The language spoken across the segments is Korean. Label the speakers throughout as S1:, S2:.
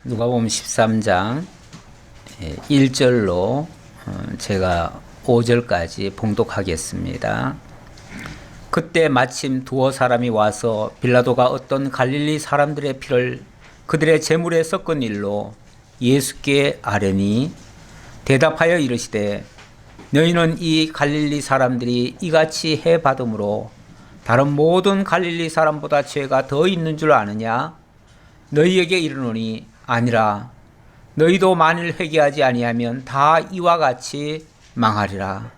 S1: 누가복음 13장 1절로 제가 5절까지 봉독하겠습니다. 그때 마침 두어 사람이 와서 빌라도가 어떤 갈릴리 사람들의 피를 그들의 제물에 섞은 일로 예수께 아뢰니 대답하여 이르시되 너희는 이 갈릴리 사람들이 이같이 해 받음으로 다른 모든 갈릴리 사람보다 죄가 더 있는 줄 아느냐? 너희에게 이르노니 아니라 너희도 만일 회개하지 아니하면 다 이와 같이 망하리라.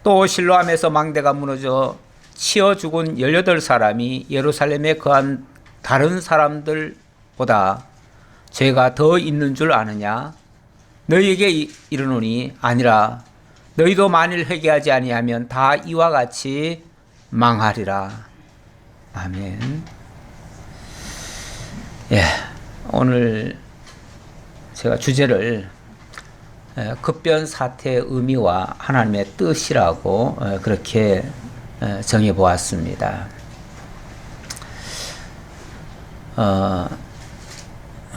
S1: 또 실로암에서 망대가 무너져 치어 죽은 18사람이 예루살렘에 거한 다른 사람들보다 죄가 더 있는 줄 아느냐? 너희에게 이르노니 아니라 너희도 만일 회개하지 아니하면 다 이와 같이 망하리라. 아멘. 예, 오늘 제가 주제를 급변 사태의 의미와 하나님의 뜻이라고 그렇게 정해 보았습니다.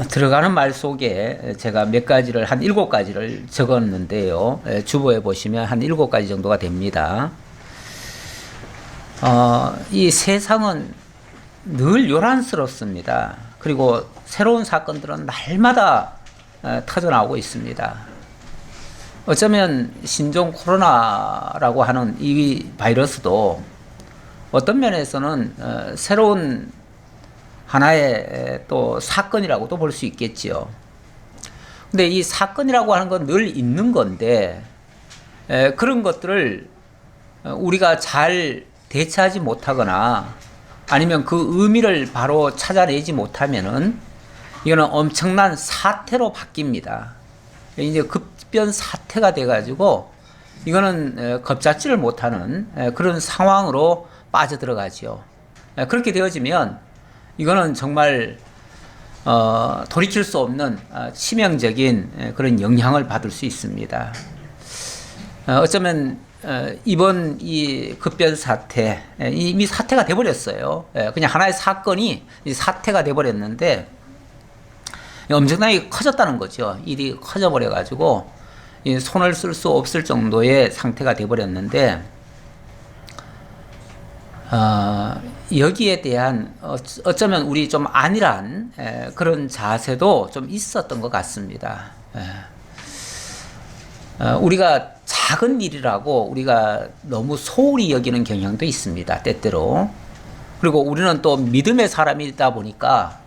S1: 들어가는 말 속에 제가 몇 가지를 한 7가지를 적었는데요. 주보에 보시면 한 7가지 정도가 됩니다. 이 세상은 늘 요란스럽습니다. 그리고 새로운 사건들은 날마다 터져나오고 있습니다. 어쩌면 신종 코로나라고 하는 이 바이러스도 어떤 면에서는 새로운 하나의 또 사건이라고도 볼 수 있겠지요. 근데 이 사건이라고 하는 건 늘 있는 건데 그런 것들을 우리가 잘 대처하지 못하거나 아니면 그 의미를 바로 찾아내지 못하면은 이거는 엄청난 사태로 바뀝니다. 이제 급변 사태가 돼가지고 이거는 겁잡지를 못하는 그런 상황으로 빠져들어가죠. 그렇게 되어지면 이거는 정말 돌이킬 수 없는 치명적인 그런 영향을 받을 수 있습니다. 어쩌면 이번 이 급변 사태, 이미 사태가 돼버렸어요. 그냥 하나의 사건이 사태가 돼버렸는데 엄청나게 커졌다는 거죠. 일이 커져버려가지고 손을 쓸 수 없을 정도의 상태가 돼버렸는데 여기에 대한 어쩌면 우리 좀 안일한 그런 자세도 좀 있었던 것 같습니다. 우리가 작은 일이라고 우리가 너무 소홀히 여기는 경향도 있습니다. 때때로. 그리고 우리는 또 믿음의 사람이다 보니까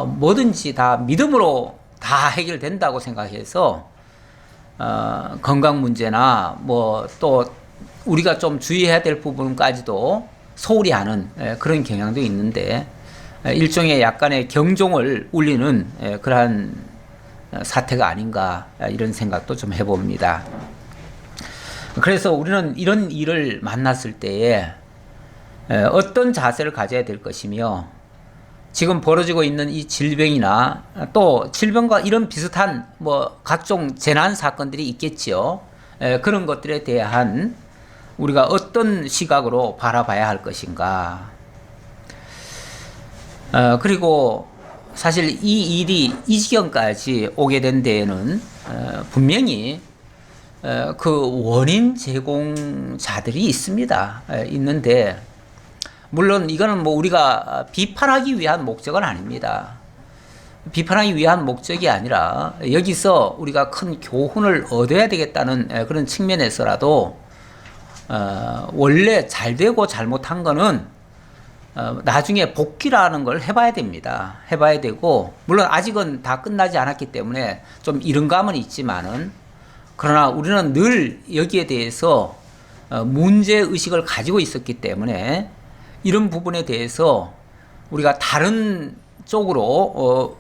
S1: 뭐든지 다 믿음으로 다 해결된다고 생각해서 건강 문제나 뭐 또 우리가 좀 주의해야 될 부분까지도 소홀히 하는 그런 경향도 있는데 일종의 약간의 경종을 울리는 그러한 사태가 아닌가 이런 생각도 좀 해봅니다. 그래서 우리는 이런 일을 만났을 때에 어떤 자세를 가져야 될 것이며 지금 벌어지고 있는 이 질병이나 또 질병과 이런 비슷한 뭐 각종 재난 사건들이 있겠지요. 그런 것들에 대한 우리가 어떤 시각으로 바라봐야 할 것인가. 그리고 사실 이 일이 이 지경까지 오게 된 데에는 분명히 그 원인 제공자들이 있습니다. 있는데 물론 이거는 뭐 우리가 비판하기 위한 목적은 아닙니다. 비판하기 위한 목적이 아니라 여기서 우리가 큰 교훈을 얻어야 되겠다는 그런 측면에서라도 원래 잘 되고 잘못한 거는 나중에 복귀라는 걸 해봐야 됩니다. 해봐야 되고 물론 아직은 다 끝나지 않았기 때문에 좀 이른 감은 있지만은 그러나 우리는 늘 여기에 대해서 문제의식을 가지고 있었기 때문에 이런 부분에 대해서 우리가 다른 쪽으로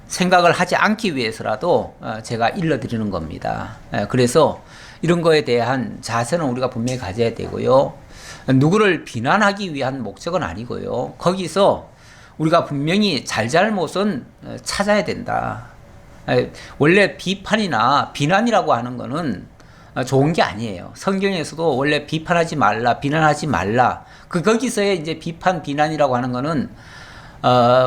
S1: 생각을 하지 않기 위해서라도 제가 일러드리는 겁니다. 그래서 이런 거에 대한 자세는 우리가 분명히 가져야 되고요. 누구를 비난하기 위한 목적은 아니고요. 거기서 우리가 분명히 잘잘못은 찾아야 된다. 원래 비판이나 비난이라고 하는 거는 좋은 게 아니에요. 성경에서도 원래 비판하지 말라, 비난하지 말라. 거기서의 이제 비판, 비난이라고 하는 거는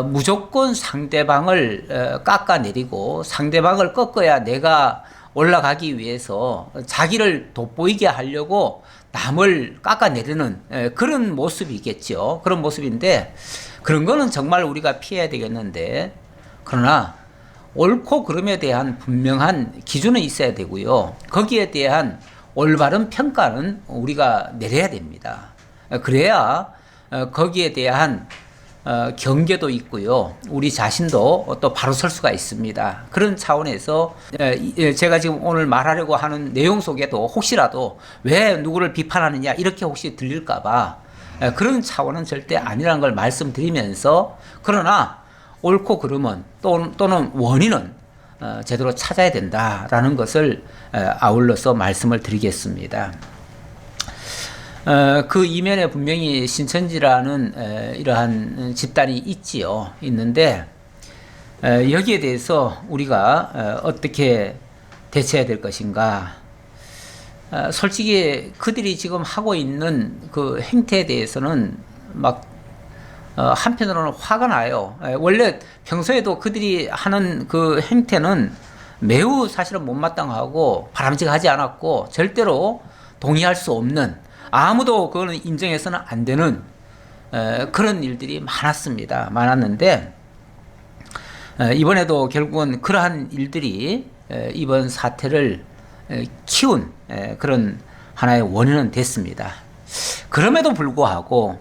S1: 무조건 상대방을 깎아내리고 상대방을 꺾어야 내가 올라가기 위해서 자기를 돋보이게 하려고 남을 깎아내리는 그런 모습이겠죠. 그런 모습인데 그런 거는 정말 우리가 피해야 되겠는데 그러나 옳고 그름에 대한 분명한 기준은 있어야 되고요. 거기에 대한 올바른 평가는 우리가 내려야 됩니다. 그래야 거기에 대한 경계도 있고요. 우리 자신도 또 바로 설 수가 있습니다. 그런 차원에서 제가 지금 오늘 말하려고 하는 내용 속에도 혹시라도 왜 누구를 비판하느냐 이렇게 혹시 들릴까봐 그런 차원은 절대 아니라는 걸 말씀드리면서 그러나 옳고 그름은 또는 원인은 제대로 찾아야 된다라는 것을 아울러서 말씀을 드리겠습니다. 그 이면에 분명히 신천지라는 이러한 집단이 있는데 여기에 대해서 우리가 어떻게 대처해야 될 것인가. 솔직히 그들이 지금 하고 있는 그 행태에 대해서는 막 한편으로는 화가 나요. 원래 평소에도 그들이 하는 그 행태는 매우 사실은 못마땅하고 바람직하지 않았고 절대로 동의할 수 없는 아무도 그거는 인정해서는 안 되는 그런 일들이 많았는데 이번에도 결국은 그러한 일들이 이번 사태를 키운 그런 하나의 원인은 됐습니다. 그럼에도 불구하고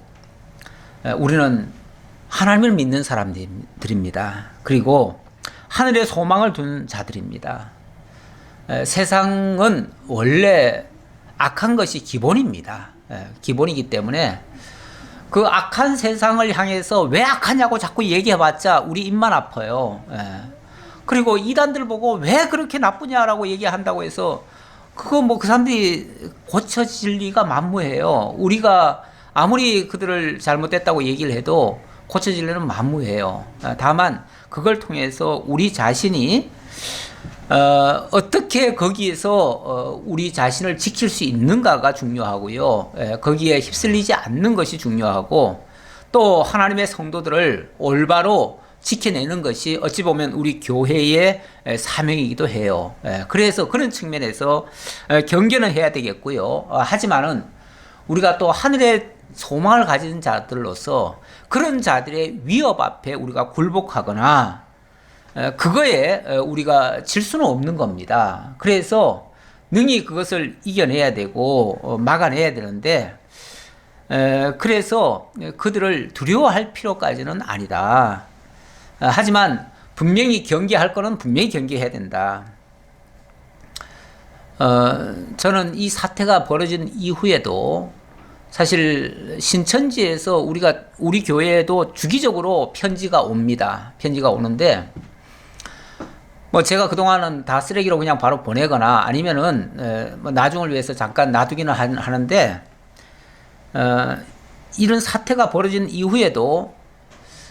S1: 우리는 하나님을 믿는 사람들입니다. 그리고 하늘에 소망을 둔 자들입니다. 세상은 원래 악한 것이 기본입니다. 기본이기 때문에 그 악한 세상을 향해서 왜 악하냐고 자꾸 얘기해봤자 우리 입만 아파요. 그리고 이단들 보고 왜 그렇게 나쁘냐라고 얘기한다고 해서 그거 뭐 그 사람들이 고쳐질 리가 만무해요. 우리가 아무리 그들을 잘못됐다고 얘기를 해도 고쳐질 리는 만무해요. 다만 그걸 통해서 우리 자신이 어떻게 거기에서 우리 자신을 지킬 수 있는가가 중요하고요. 거기에 휩쓸리지 않는 것이 중요하고 또 하나님의 성도들을 올바로 지켜내는 것이 어찌 보면 우리 교회의 사명이기도 해요. 그래서 그런 측면에서 경계는 해야 되겠고요. 하지만은 우리가 또 하늘의 소망을 가진 자들로서 그런 자들의 위협 앞에 우리가 굴복하거나 그거에 우리가 질 수는 없는 겁니다. 그래서 능히 그것을 이겨내야 되고 막아내야 되는데 그래서 그들을 두려워할 필요까지는 아니다. 하지만 분명히 경계할 거는 분명히 경계해야 된다. 저는 이 사태가 벌어진 이후에도 사실 신천지에서 우리 교회에도 주기적으로 편지가 옵니다. 편지가 오는데 뭐 제가 그동안은 다 쓰레기로 그냥 바로 보내거나 아니면은 뭐 나중을 위해서 잠깐 놔두기는 하는데 이런 사태가 벌어진 이후에도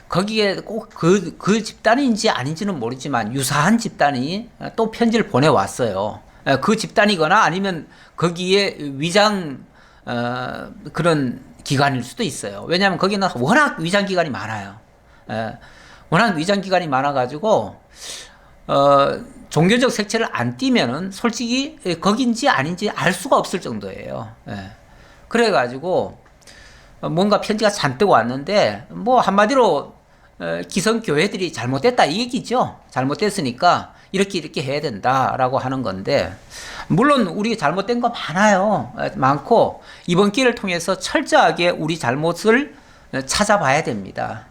S1: 거기에 꼭 그 집단인지 아닌지는 모르지만 유사한 집단이 또 편지를 보내왔어요. 그 집단이거나 아니면 거기에 위장 그런 기관일 수도 있어요. 왜냐하면 거기는 워낙 위장 기관이 많아요. 워낙 위장 기관이 많아가지고 종교적 색채를 안 띠면은 솔직히 거긴지 아닌지 알 수가 없을 정도예요. 그래가지고 뭔가 편지가 잔뜩 왔는데 뭐 한마디로 기성 교회들이 잘못됐다 이 얘기죠. 잘못됐으니까 이렇게 해야 된다라고 하는 건데 물론 우리 잘못된 거 많아요. 많고 이번 기회를 통해서 철저하게 우리 잘못을 찾아봐야 됩니다.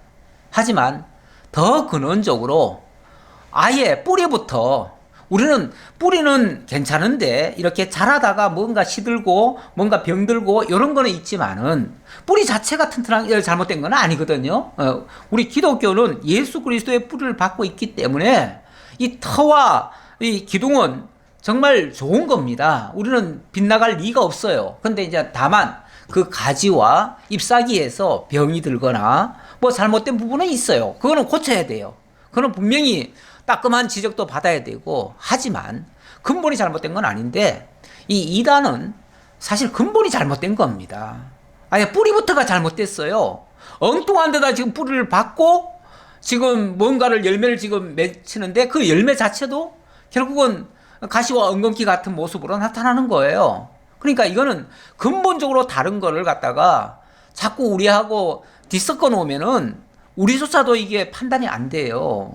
S1: 하지만 더 근원적으로 아예 뿌리부터 우리는 뿌리는 괜찮은데 이렇게 자라다가 뭔가 시들고 뭔가 병들고 이런 거는 있지만은 뿌리 자체가 튼튼한 잘못된 건 아니거든요. 우리 기독교는 예수 그리스도의 뿌리를 받고 있기 때문에 이 터와 이 기둥은 정말 좋은 겁니다. 우리는 빗나갈 리가 없어요. 근데 이제 다만 그 가지와 잎사귀에서 병이 들거나 뭐 잘못된 부분은 있어요. 그거는 고쳐야 돼요. 그거는 분명히 따끔한 지적도 받아야 되고 하지만 근본이 잘못된 건 아닌데 이 이단은 사실 근본이 잘못된 겁니다. 아예 뿌리부터가 잘못됐어요. 엉뚱한 데다 지금 뿌리를 받고 지금 뭔가를 열매를 지금 맺히는데 그 열매 자체도 결국은 가시와 엉겅퀴 같은 모습으로 나타나는 거예요. 그러니까 이거는 근본적으로 다른 거를 갖다가 자꾸 우리하고 뒤섞어 놓으면은 우리조차도 이게 판단이 안 돼요.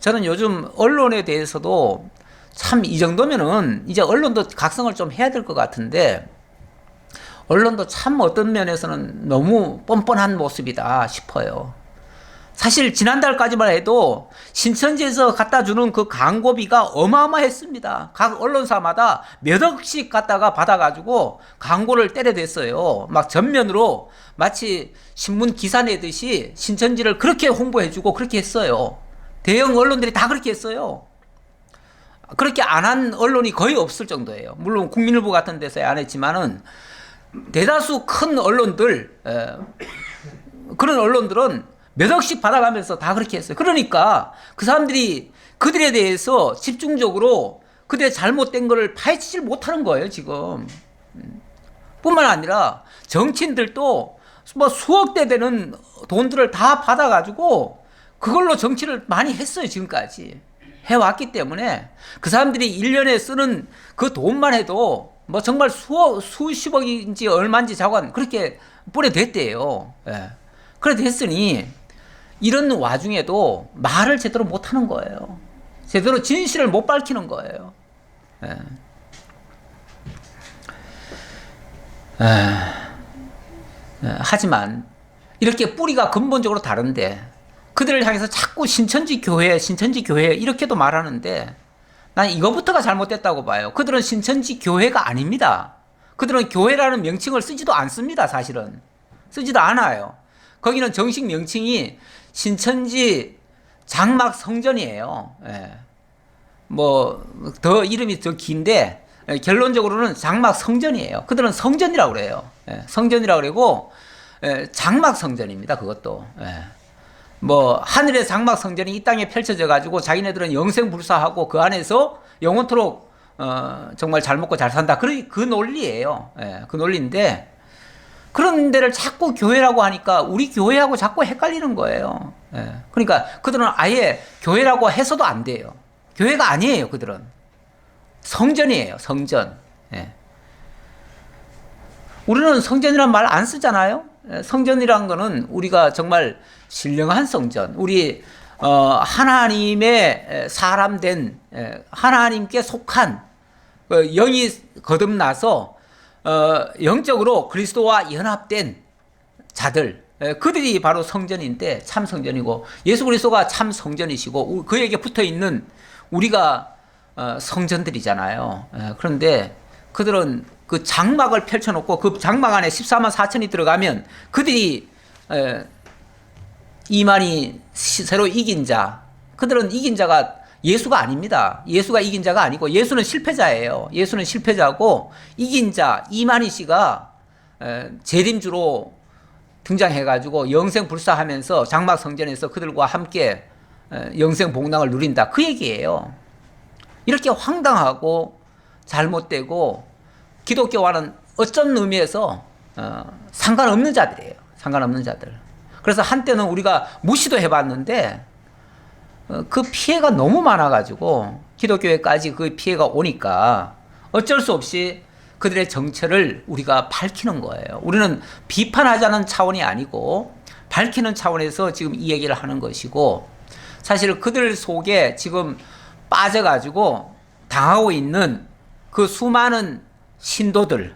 S1: 저는 요즘 언론에 대해서도 참 이 정도면은 이제 언론도 각성을 좀 해야 될 것 같은데, 언론도 참 어떤 면에서는 너무 뻔뻔한 모습이다 싶어요. 사실 지난달까지만 해도 신천지에서 갖다 주는 그 광고비가 어마어마했습니다. 각 언론사마다 몇 억씩 갖다가 받아가지고 광고를 때려댔어요. 막 전면으로 마치 신문 기사 내듯이 신천지를 그렇게 홍보해주고 그렇게 했어요. 대형 언론들이 다 그렇게 했어요. 그렇게 안 한 언론이 거의 없을 정도예요. 물론 국민일보 같은 데서 안 했지만은 대다수 큰 언론들, 그런 언론들은 몇 억씩 받아가면서 다 그렇게 했어요. 그러니까 그 사람들이 그들에 대해서 집중적으로 그들의 잘못된 거를 파헤치질 못하는 거예요, 지금. 뿐만 아니라 정치인들도 뭐 수억 대 되는 돈들을 다 받아가지고 그걸로 정치를 많이 했어요, 지금까지. 해왔기 때문에 그 사람들이 1년에 쓰는 그 돈만 해도 뭐 정말 수십억인지 얼마인지 자관 그렇게 뿌려댔대요. 예. 그래 됐으니 이런 와중에도 말을 제대로 못하는 거예요. 제대로 진실을 못 밝히는 거예요. 예. 하지만 이렇게 뿌리가 근본적으로 다른데 그들을 향해서 자꾸 신천지 교회 이렇게도 말하는데 난 이거부터가 잘못됐다고 봐요. 그들은 신천지 교회가 아닙니다. 그들은 교회라는 명칭을 쓰지도 않습니다. 사실은 쓰지도 않아요. 거기는 정식 명칭이 신천지 장막 성전이에요. 예. 뭐 더 이름이 더 긴데 결론적으로는 장막 성전이에요. 그들은 성전이라고 그래요. 예. 성전이라고 그러고 장막 성전입니다. 그것도. 예. 뭐 하늘의 장막 성전이 이 땅에 펼쳐져 가지고 자기네들은 영생불사하고 그 안에서 영원토록 정말 잘 먹고 잘 산다. 그 논리예요. 예, 그 논리인데 그런 데를 자꾸 교회라고 하니까 우리 교회하고 자꾸 헷갈리는 거예요. 예, 그러니까 그들은 아예 교회라고 해서도 안 돼요. 교회가 아니에요. 그들은 성전이에요. 성전. 예. 우리는 성전이란 말 안 쓰잖아요. 성전이란 거는 우리가 정말 신령한 성전, 우리 하나님의 사람된 하나님께 속한 영이 거듭나서 영적으로 그리스도와 연합된 자들, 그들이 바로 성전인데 참 성전이고 예수 그리스도가 참 성전이시고 그에게 붙어 있는 우리가 성전들이잖아요. 그런데 그들은 그 장막을 펼쳐놓고 그 장막 안에 14만 4천이 들어가면 그들이 이만희 새로 이긴 자, 그들은 이긴 자가 예수가 아닙니다. 예수가 이긴 자가 아니고 예수는 실패자예요. 예수는 실패자고 이긴 자 이만희 씨가 재림주로 등장해가지고 영생불사하면서 장막 성전에서 그들과 함께 영생 복락을 누린다. 그 얘기예요. 이렇게 황당하고 잘못되고 기독교와는 어쩐 의미에서 상관없는 자들이에요. 상관없는 자들. 그래서 한때는 우리가 무시도 해봤는데 그 피해가 너무 많아가지고 기독교회까지 그 피해가 오니까 어쩔 수 없이 그들의 정체를 우리가 밝히는 거예요. 우리는 비판하자는 차원이 아니고 밝히는 차원에서 지금 이 얘기를 하는 것이고, 사실 그들 속에 지금 빠져가지고 당하고 있는 그 수많은 신도들,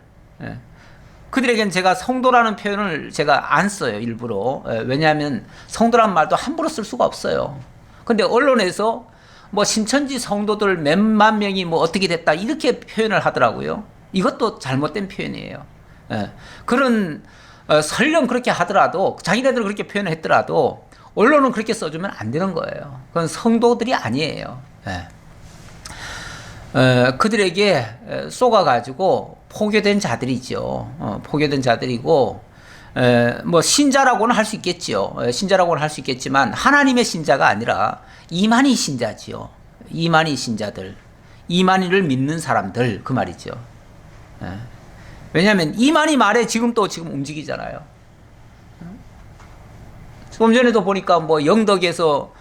S1: 그들에겐 제가 성도라는 표현을 제가 안 써요, 일부러. 왜냐하면 성도란 말도 함부로 쓸 수가 없어요. 근데 언론에서 뭐 신천지 성도들 몇만 명이 뭐 어떻게 됐다 이렇게 표현을 하더라고요. 이것도 잘못된 표현이에요. 그런 설령 그렇게 하더라도 자기네들 그렇게 표현을 했더라도 언론은 그렇게 써주면 안 되는 거예요. 그건 성도들이 아니에요. 그들에게 쏘가가지고 포교된 자들이죠. 포교된 자들이고, 뭐 신자라고는 할 수 있겠죠. 신자라고는 할 수 있겠지만 하나님의 신자가 아니라 이만희 신자지요. 이만희 신자들, 이만희를 믿는 사람들, 그 말이죠. 왜냐하면 이만희 말에 지금 움직이잖아요. 조금 전에도 보니까 뭐 영덕에서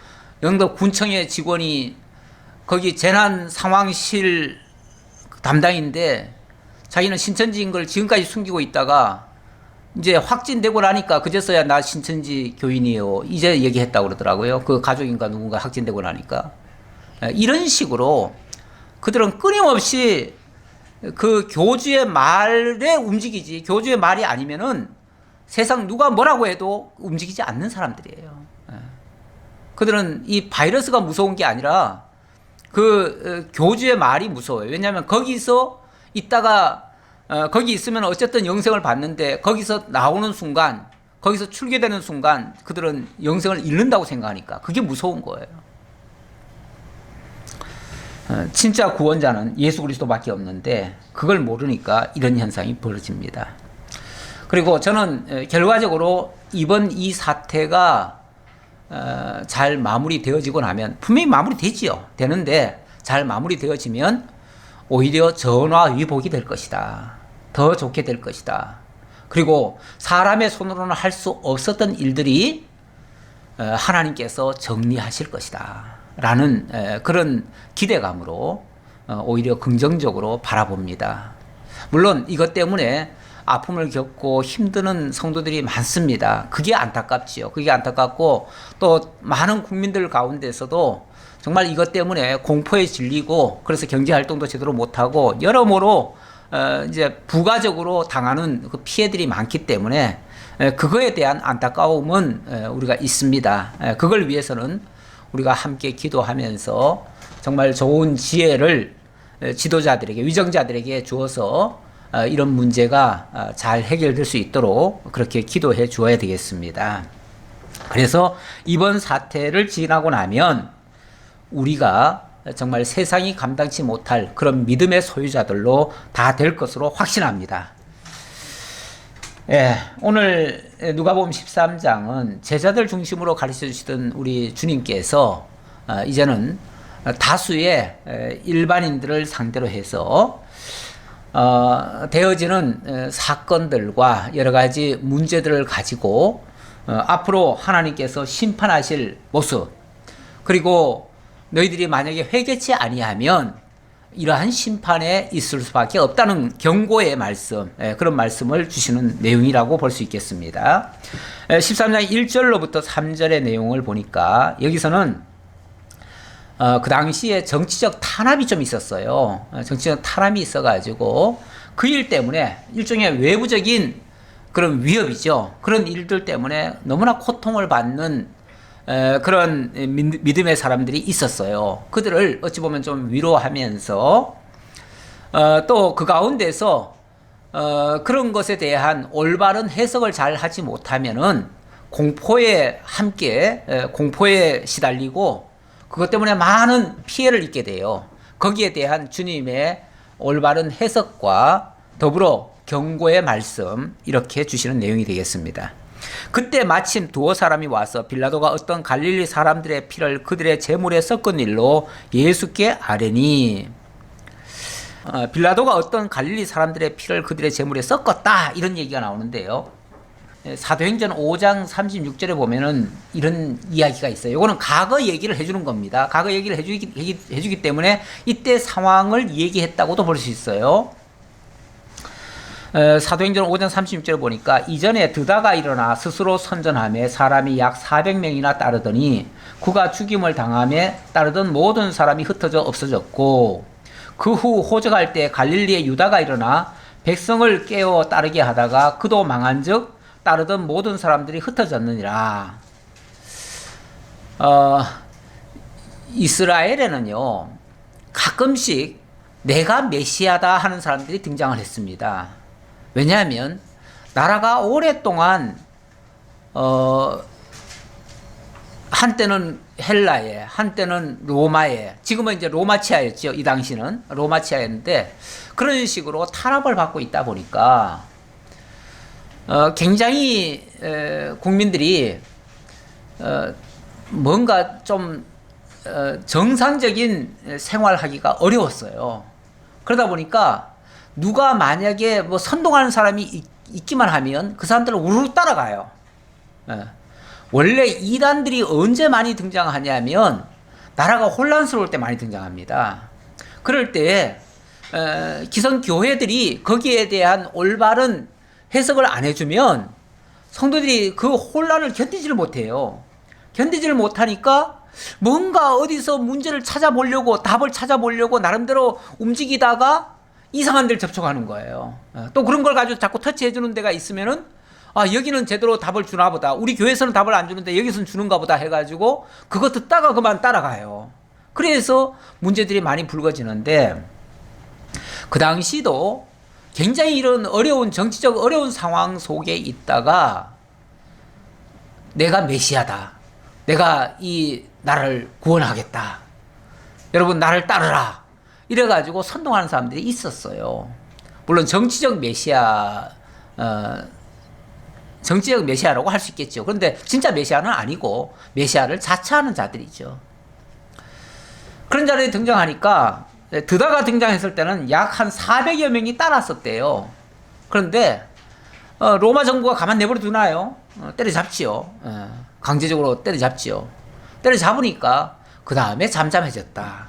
S1: 영덕군청의 직원이 거기 재난 상황실 담당인데 자기는 신천지인 걸 지금까지 숨기고 있다가 이제 확진되고 나니까 그제서야 나 신천지 교인이에요. 이제 얘기했다고 그러더라고요. 그 가족인가 누군가 확진되고 나니까. 이런 식으로 그들은 끊임없이 그 교주의 말에 움직이지, 교주의 말이 아니면은 세상 누가 뭐라고 해도 움직이지 않는 사람들이에요. 그들은 이 바이러스가 무서운 게 아니라 그 교주의 말이 무서워요. 왜냐하면 거기서 있다가 거기 있으면 어쨌든 영생을 받는데 거기서 나오는 순간, 거기서 출계되는 순간 그들은 영생을 잃는다고 생각하니까 그게 무서운 거예요. 진짜 구원자는 예수 그리스도밖에 없는데 그걸 모르니까 이런 현상이 벌어집니다. 그리고 저는 결과적으로 이번 이 사태가 잘 마무리되어지고 나면, 분명히 마무리되지요. 되는데 잘 마무리되어지면 오히려 전화위복이 될 것이다. 더 좋게 될 것이다. 그리고 사람의 손으로는 할 수 없었던 일들이 하나님께서 정리하실 것이다. 라는 그런 기대감으로 오히려 긍정적으로 바라봅니다. 물론 이것 때문에 아픔을 겪고 힘드는 성도들이 많습니다. 그게 안타깝지요. 그게 안타깝고 또 많은 국민들 가운데서도 정말 이것 때문에 공포에 질리고 그래서 경제활동도 제대로 못하고 여러모로 이제 부가적으로 당하는 그 피해들이 많기 때문에 그거에 대한 안타까움은 우리가 있습니다. 그걸 위해서는 우리가 함께 기도하면서 정말 좋은 지혜를 지도자들에게, 위정자들에게 주어서 이런 문제가 잘 해결될 수 있도록 그렇게 기도해 주어야 되겠습니다. 그래서 이번 사태를 지나고 나면 우리가 정말 세상이 감당치 못할 그런 믿음의 소유자들로 다 될 것으로 확신합니다. 예, 오늘 누가복음 13장은 제자들 중심으로 가르쳐 주시던 우리 주님께서 이제는 다수의 일반인들을 상대로 해서 되어지는 사건들과 여러 가지 문제들을 가지고 앞으로 하나님께서 심판하실 모습, 그리고 너희들이 만약에 회개치 아니하면 이러한 심판에 있을 수밖에 없다는 경고의 말씀, 그런 말씀을 주시는 내용이라고 볼 수 있겠습니다. 13장 1절로부터 3절의 내용을 보니까 여기서는 그 당시에 정치적 탄압이 좀 있었어요. 정치적 탄압이 있어가지고 그 일 때문에 일종의 외부적인 그런 위협이죠. 그런 일들 때문에 너무나 고통을 받는 그런 믿음의 사람들이 있었어요. 그들을 어찌 보면 좀 위로하면서 또 그 가운데서 그런 것에 대한 올바른 해석을 잘 하지 못하면은 공포에 시달리고 그것 때문에 많은 피해를 입게 돼요. 거기에 대한 주님의 올바른 해석과 더불어 경고의 말씀, 이렇게 주시는 내용이 되겠습니다. 그때 마침 두어 사람이 와서 빌라도가 어떤 갈릴리 사람들의 피를 그들의 제물에 섞은 일로 예수께 아뢰니, 빌라도가 어떤 갈릴리 사람들의 피를 그들의 제물에 섞었다, 이런 얘기가 나오는데요. 사도행전 5장 36절에 보면은 이런 이야기가 있어요. 이거는 과거 얘기를 해주는 겁니다. 과거 얘기를 해주기 때문에 이때 상황을 얘기했다고도 볼 수 있어요. 사도행전 5장 36절에 보니까 이전에 드다가 일어나 스스로 선전하며 사람이 약 400명이나 따르더니 그가 죽임을 당하며 따르던 모든 사람이 흩어져 없어졌고, 그 후 호적할 때 갈릴리의 유다가 일어나 백성을 깨워 따르게 하다가 그도 망한즉 따르던 모든 사람들이 흩어졌느니라. 이스라엘에는요 가끔씩 내가 메시아다 하는 사람들이 등장을 했습니다. 왜냐하면 나라가 오랫동안 한때는 헬라에, 한때는 로마에, 지금은 이제 로마치아였죠. 이 당시는 로마치아였는데 그런 식으로 탄압을 받고 있다 보니까 굉장히 국민들이 뭔가 좀 정상적인 생활하기가 어려웠어요. 그러다 보니까 누가 만약에 뭐 선동하는 사람이 있기만 하면 그 사람들은 우르르 따라가요. 원래 이단들이 언제 많이 등장하냐면 나라가 혼란스러울 때 많이 등장합니다. 그럴 때 기성 교회들이 거기에 대한 올바른 해석을 안 해주면 성도들이 그 혼란을 견디지를 못해요. 견디지를 못하니까 뭔가 어디서 문제를 찾아보려고, 답을 찾아보려고 나름대로 움직이다가 이상한 데를 접촉하는 거예요. 또 그런 걸 가지고 자꾸 터치해주는 데가 있으면은 아, 여기는 제대로 답을 주나 보다. 우리 교회에서는 답을 안 주는데 여기서는 주는가 보다 해가지고 그거 듣다가 그만 따라가요. 그래서 문제들이 많이 불거지는데, 그 당시도 굉장히 이런 어려운, 정치적 어려운 상황 속에 있다가 내가 메시아다. 내가 이 나라를 구원하겠다. 여러분 나를 따르라. 이래가지고 선동하는 사람들이 있었어요. 물론 정치적 메시아라고 할 수 있겠죠. 그런데 진짜 메시아는 아니고 메시아를 자처하는 자들이죠. 그런 자들이 등장하니까 드다가 등장했을 때는 약 한 400여 명이 따랐었대요. 그런데 로마 정부가 가만 내버려 두나요? 때려잡지요. 강제적으로 때려잡지요. 때려잡으니까 그 다음에 잠잠해졌다.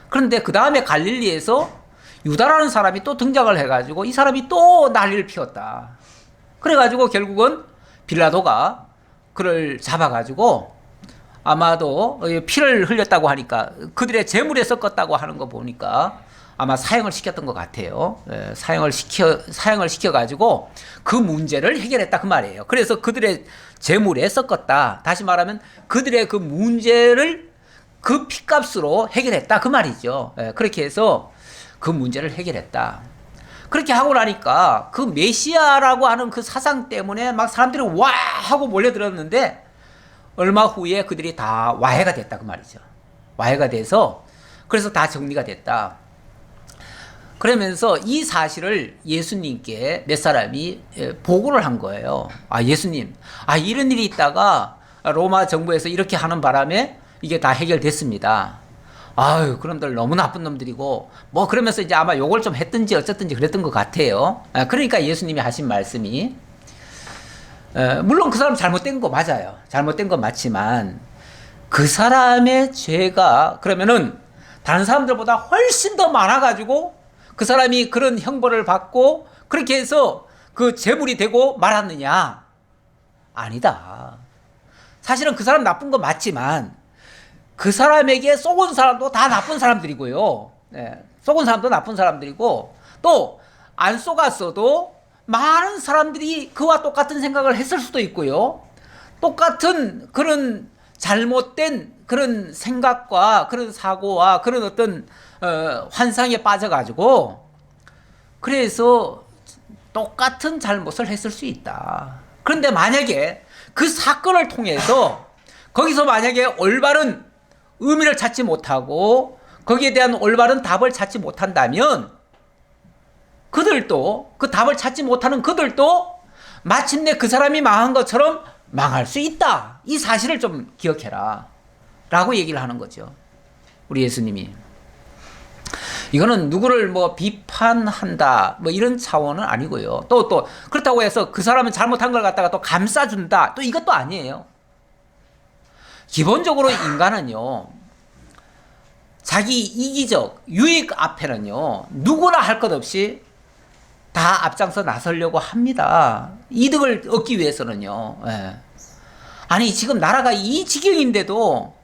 S1: 그런데 그 다음에 갈릴리에서 유다라는 사람이 또 등장을 해가지고 이 사람이 또 난리를 피웠다. 그래가지고 결국은 빌라도가 그를 잡아가지고 아마도 피를 흘렸다고 하니까 그들의 재물에 섞었다고 하는 거 보니까 아마 사형을 시켰던 것 같아요. 사형을 시켜가지고 그 문제를 해결했다 그 말이에요. 그래서 그들의 재물에 섞었다. 다시 말하면 그들의 그 문제를 그 피값으로 해결했다 그 말이죠. 그렇게 해서 그 문제를 해결했다. 그렇게 하고 나니까 그 메시아라고 하는 그 사상 때문에 막 사람들이 와 하고 몰려들었는데 얼마 후에 그들이 다 와해가 됐다 그 말이죠. 와해가 돼서 그래서 다 정리가 됐다. 그러면서 이 사실을 예수님께 몇 사람이 보고를 한 거예요. 아, 예수님, 이런 일이 있다가 로마 정부에서 이렇게 하는 바람에 이게 다 해결됐습니다. 아유, 그놈들 너무 나쁜 놈들이고, 뭐, 그러면서 이제 아마 욕을 좀 했든지 어쨌든지 그랬던 것 같아요. 그러니까 예수님이 하신 말씀이, 물론 그 사람 잘못된 거 맞아요. 잘못된 건 맞지만, 그 사람의 죄가, 그러면은, 다른 사람들보다 훨씬 더 많아가지고, 그 사람이 그런 형벌을 받고, 그렇게 해서 그 재물이 되고 말았느냐? 아니다. 사실은 그 사람 나쁜 거 맞지만, 그 사람에게 쏘은 사람도 다 나쁜 사람들이고요. 쏘은 사람도 나쁜 사람들이고, 또 안 쏘갔어도 많은 사람들이 그와 똑같은 생각을 했을 수도 있고요. 똑같은 그런 잘못된 그런 생각과 그런 사고와 그런 어떤 환상에 빠져가지고, 그래서 똑같은 잘못을 했을 수 있다. 그런데 만약에 그 사건을 통해서 거기서 만약에 올바른 의미를 찾지 못하고 거기에 대한 올바른 답을 찾지 못한다면 그들도, 그 답을 찾지 못하는 그들도 마침내 그 사람이 망한 것처럼 망할 수 있다. 이 사실을 좀 기억해라 라고 얘기를 하는 거죠. 우리 예수님이. 이거는 누구를 뭐 비판한다 뭐 이런 차원은 아니고요. 또 그렇다고 해서 그 사람은 잘못한 걸 갖다가 또 감싸준다 또 이것도 아니에요. 기본적으로 인간은요, 자기 이기적 유익 앞에는요 누구나 할 것 없이 다 앞장서 나서려고 합니다. 이득을 얻기 위해서는요. 아니 지금 나라가 이 지경인데도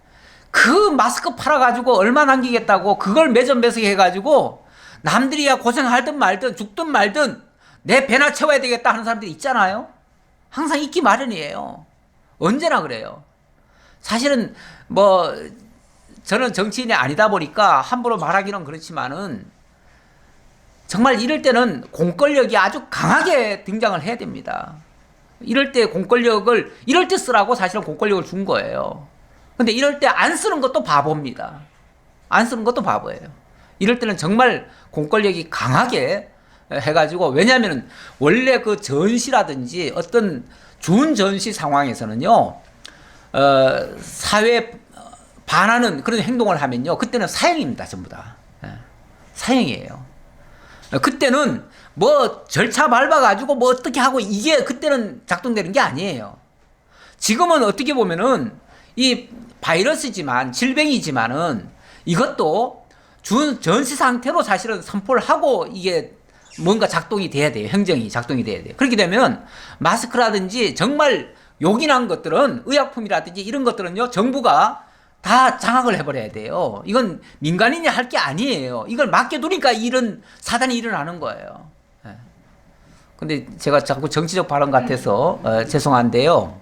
S1: 그 마스크 팔아가지고 얼마 남기겠다고 그걸 매점매석해가지고 남들이야 고생하든 말든 죽든 말든 내 배나 채워야 되겠다 하는 사람들이 있잖아요. 항상 있기 마련이에요. 언제나 그래요. 사실은 뭐 저는 정치인이 아니다 보니까 함부로 말하기는 그렇지만은 정말 이럴 때는 공권력이 아주 강하게 등장을 해야 됩니다. 이럴 때 공권력을 이럴 때 쓰라고 사실은 공권력을 준 거예요. 근데 이럴 때 안 쓰는 것도 바보입니다. 안 쓰는 것도 바보예요. 이럴 때는 정말 공권력이 강하게 해가지고, 왜냐하면 원래 그 전시라든지 어떤 준전시 상황에서는요, 사회에 반하는 그런 행동을 하면요, 그때는 사형입니다. 전부 다. 사형이에요. 그때는 뭐 절차 밟아가지고 뭐 어떻게 하고 이게 그때는 작동되는 게 아니에요. 지금은 어떻게 보면은 이 바이러스지만 질병이지만은 이것도 전시 상태로 사실은 선포를 하고 이게 뭔가 작동이 돼야 돼요. 행정이 작동이 돼야 돼요. 그렇게 되면 마스크라든지 정말 요긴한 것들은 의약품이라든지 이런 것들은요, 정부가 다 장악을 해버려야 돼요. 이건 민간인이 할 게 아니에요. 이걸 맡겨두니까 이런 사단이 일어나는 거예요. 근데 제가 자꾸 정치적 발언 같아서 죄송한데요.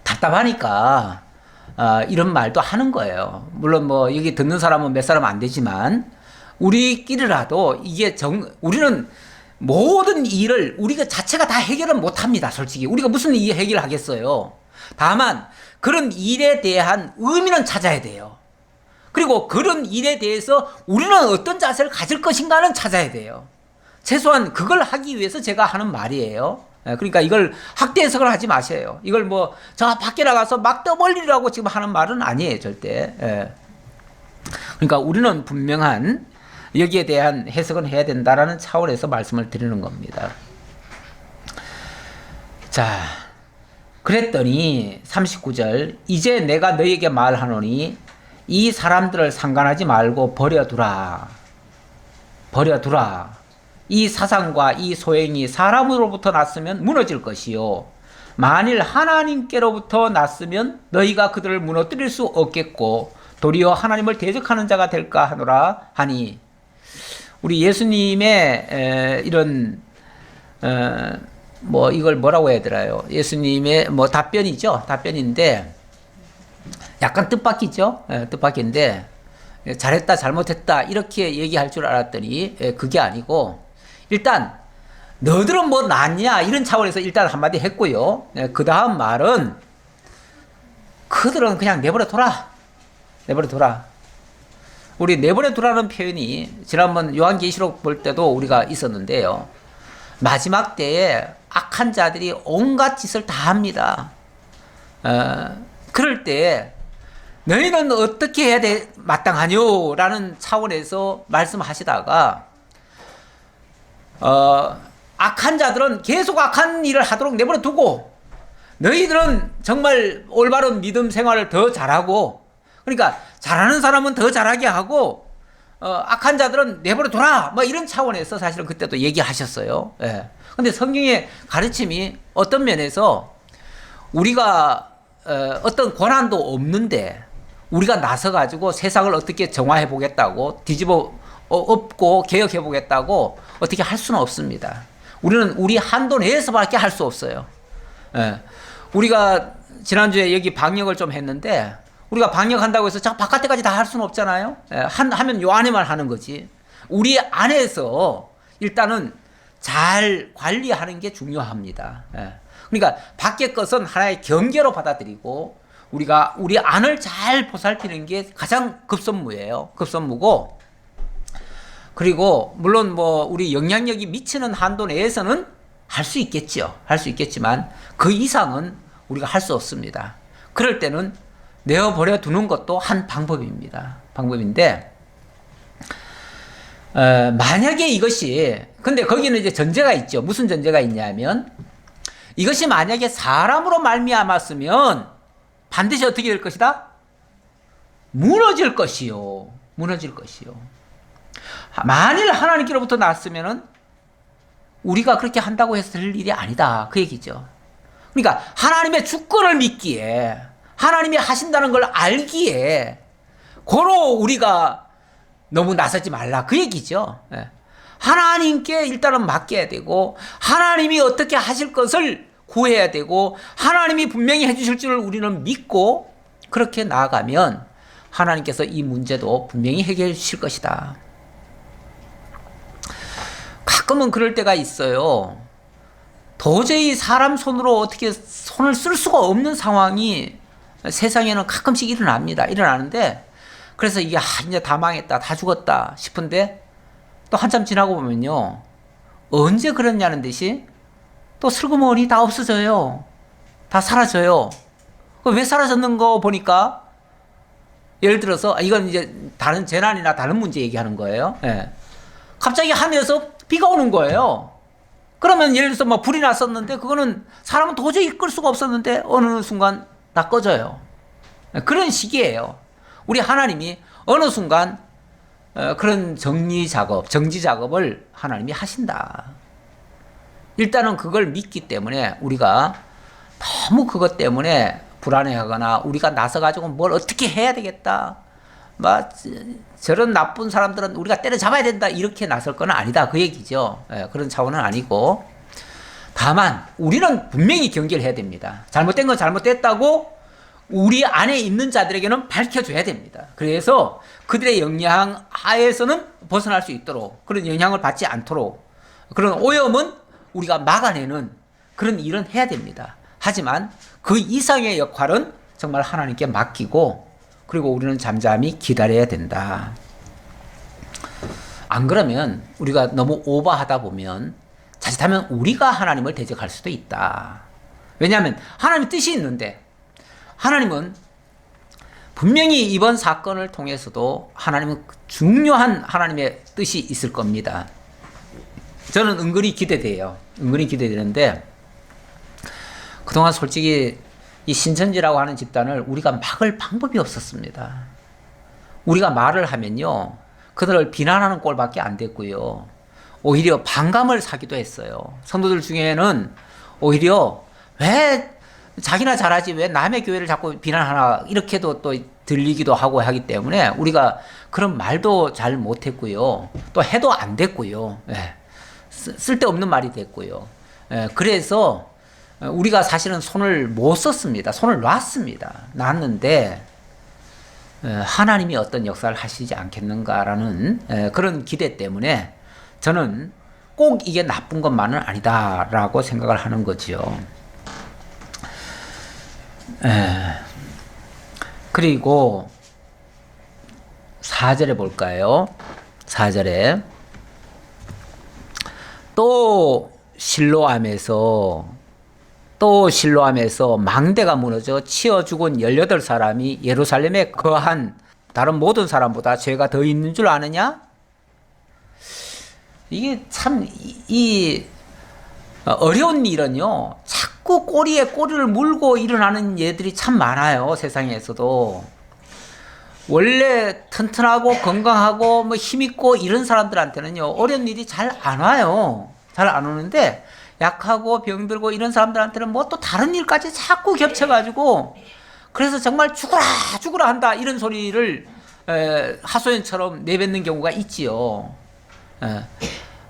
S1: 답답하니까 이런 말도 하는 거예요. 물론 뭐 여기 듣는 사람은 몇 사람 안 되지만 우리끼리라도 이게 우리는 모든 일을 우리가 자체가 다 해결은 못 합니다. 솔직히 우리가 무슨 일 해결하겠어요. 다만 그런 일에 대한 의미는 찾아야 돼요. 그리고 그런 일에 대해서 우리는 어떤 자세를 가질 것인가는 찾아야 돼요. 최소한 그걸 하기 위해서 제가 하는 말이에요. 그러니까 이걸 학대 해석을 하지 마세요. 이걸 뭐 저 밖에 나가서 막 떠벌리라고 지금 하는 말은 아니에요, 절대. 그러니까 우리는 분명한 여기에 대한 해석은 해야 된다라는 차원에서 말씀을 드리는 겁니다. 자, 그랬더니 39절 이제 내가 너에게 말하노니 이 사람들을 상관하지 말고 버려두라. 버려두라. 이 사상과 이 소행이 사람으로부터 났으면 무너질 것이요 만일 하나님께로부터 났으면 너희가 그들을 무너뜨릴 수 없겠고 도리어 하나님을 대적하는 자가 될까 하노라 하니, 우리 예수님의 이런 뭐 이걸 뭐라고 해야 되나요? 예수님의 뭐 답변이죠. 답변인데 약간 뜻밖이죠. 뜻밖인데 잘했다 잘못했다 이렇게 얘기할 줄 알았더니 그게 아니고, 일단 너들은 뭐 낫냐 이런 차원에서 일단 한마디 했고요. 그 다음 말은 그들은 그냥 내버려 둬라. 내버려 둬라. 우리 내버려 두라는 표현이 지난번 요한계시록 볼 때도 우리가 있었는데요. 마지막 때에 악한 자들이 온갖 짓을 다 합니다. 그럴 때 너희는 어떻게 해야 마땅하뇨? 라는 차원에서 말씀하시다가 악한 자들은 계속 악한 일을 하도록 내버려 두고 너희들은 정말 올바른 믿음 생활을 더 잘하고, 그러니까 잘하는 사람은 더 잘하게 하고 악한 자들은 내버려 둬라 뭐 이런 차원에서 사실은 그때도 얘기하셨어요. 근데 성경의 가르침이 어떤 면에서 우리가 어떤 권한도 없는데 우리가 나서 가지고 세상을 어떻게 정화해 보겠다고 뒤집어 엎고 개혁해 보겠다고 어떻게 할 수는 없습니다. 우리는 우리 한도 내에서밖에 할 수 없어요. 우리가 지난주에 여기 방역을 좀 했는데 우리가 방역한다고 해서 저 바깥에까지 다 할 수는 없잖아요. 하면 요 안에만 하는 거지. 우리 안에서 일단은 잘 관리하는 게 중요합니다. 그러니까 밖의 것은 하나의 경계로 받아들이고 우리가 우리 안을 잘 보살피는 게 가장 급선무예요. 급선무고, 그리고 물론 뭐 우리 영향력이 미치는 한도 내에서는 할 수 있겠죠. 할 수 있겠지만 그 이상은 우리가 할 수 없습니다. 그럴 때는 내어버려 두는 것도 한 방법입니다. 방법인데 만약에 이것이, 근데 거기는 이제 전제가 있죠. 무슨 전제가 있냐면 이것이 만약에 사람으로 말미암았으면 반드시 어떻게 될 것이다? 무너질 것이요. 무너질 것이요. 만일 하나님께로부터 났으면은 우리가 그렇게 한다고 해서 될 일이 아니다. 그 얘기죠. 그러니까 하나님의 주권을 믿기에, 하나님이 하신다는 걸 알기에 고로 우리가 너무 나서지 말라. 그 얘기죠. 하나님께 일단은 맡겨야 되고 하나님이 어떻게 하실 것을 구해야 되고 하나님이 분명히 해주실 줄을 우리는 믿고 그렇게 나아가면 하나님께서 이 문제도 분명히 해결해 주실 것이다. 가끔은 그럴 때가 있어요. 도저히 사람 손으로 어떻게 손을 쓸 수가 없는 상황이 세상에는 가끔씩 일어나는데 그래서 이게 이제 다 망했다, 다 죽었다 싶은데 또 한참 지나고 보면요, 언제 그랬냐는 듯이 또 슬그머니 다 없어져요. 다 사라져요. 왜 사라졌는 거 보니까, 예를 들어서 이건 이제 다른 재난이나 다른 문제 얘기하는 거예요. 갑자기 하늘에서 비가 오는 거예요. 그러면 예를 들어서 뭐 불이 났었는데 그거는 사람은 도저히 끌 수가 없었는데 어느 순간 다 꺼져요. 그런 식이에요. 우리 하나님이 어느 순간 그런 정리 작업, 정지 작업을 하나님이 하신다. 일단은 그걸 믿기 때문에 우리가 너무 그것 때문에 불안해하거나 우리가 나서가지고 뭘 어떻게 해야 되겠다. 막 저런 나쁜 사람들은 우리가 때려잡아야 된다. 이렇게 나설 건 아니다. 그 얘기죠. 그런 차원은 아니고. 다만 우리는 분명히 경계를 해야 됩니다. 잘못된 건 잘못됐다고 우리 안에 있는 자들에게는 밝혀줘야 됩니다. 그래서 그들의 영향 하에서는 벗어날 수 있도록, 그런 영향을 받지 않도록, 그런 오염은 우리가 막아내는 그런 일은 해야 됩니다. 하지만 그 이상의 역할은 정말 하나님께 맡기고, 그리고 우리는 잠잠히 기다려야 된다. 안 그러면 우리가 너무 오버하다 보면 자칫하면 우리가 하나님을 대적할 수도 있다. 왜냐하면 하나님 뜻이 있는데, 하나님은 분명히 이번 사건을 통해서도 하나님은 중요한 하나님의 뜻이 있을 겁니다. 저는 은근히 기대돼요. 은근히 기대되는데, 그동안 솔직히 이 신천지라고 하는 집단을 우리가 막을 방법이 없었습니다. 우리가 말을 하면요, 그들을 비난하는 꼴밖에 안 됐고요. 오히려 반감을 사기도 했어요. 성도들 중에는 오히려 왜 자기나 잘하지 왜 남의 교회를 자꾸 비난하나, 이렇게도 또 들리기도 하고 하기 때문에 우리가 그런 말도 잘 못했고요. 또 해도 안 됐고요. 쓸데없는 말이 됐고요. 그래서 우리가 사실은 손을 못 썼습니다. 손을 놨습니다. 놨는데 하나님이 어떤 역사를 하시지 않겠는가라는 그런 기대 때문에 저는 꼭 이게 나쁜 것만은 아니다라고 생각을 하는 거죠. 그리고 4절에 볼까요? 4절에 또 실로암에서 망대가 무너져 치어 죽은 18사람이 예루살렘에 거한 다른 모든 사람보다 죄가 더 있는 줄 아느냐? 이게 참 어려운 일은요, 자꾸 꼬리에 꼬리를 물고 일어나는 예들이 참 많아요. 세상에서도. 원래 튼튼하고 건강하고 뭐 힘있고 이런 사람들한테는요, 어려운 일이 잘 안 와요. 잘 안 오는데 약하고 병들고 이런 사람들한테는 뭐 또 다른 일까지 자꾸 겹쳐가지고, 그래서 정말 죽으라 한다 이런 소리를 하소연처럼 내뱉는 경우가 있지요.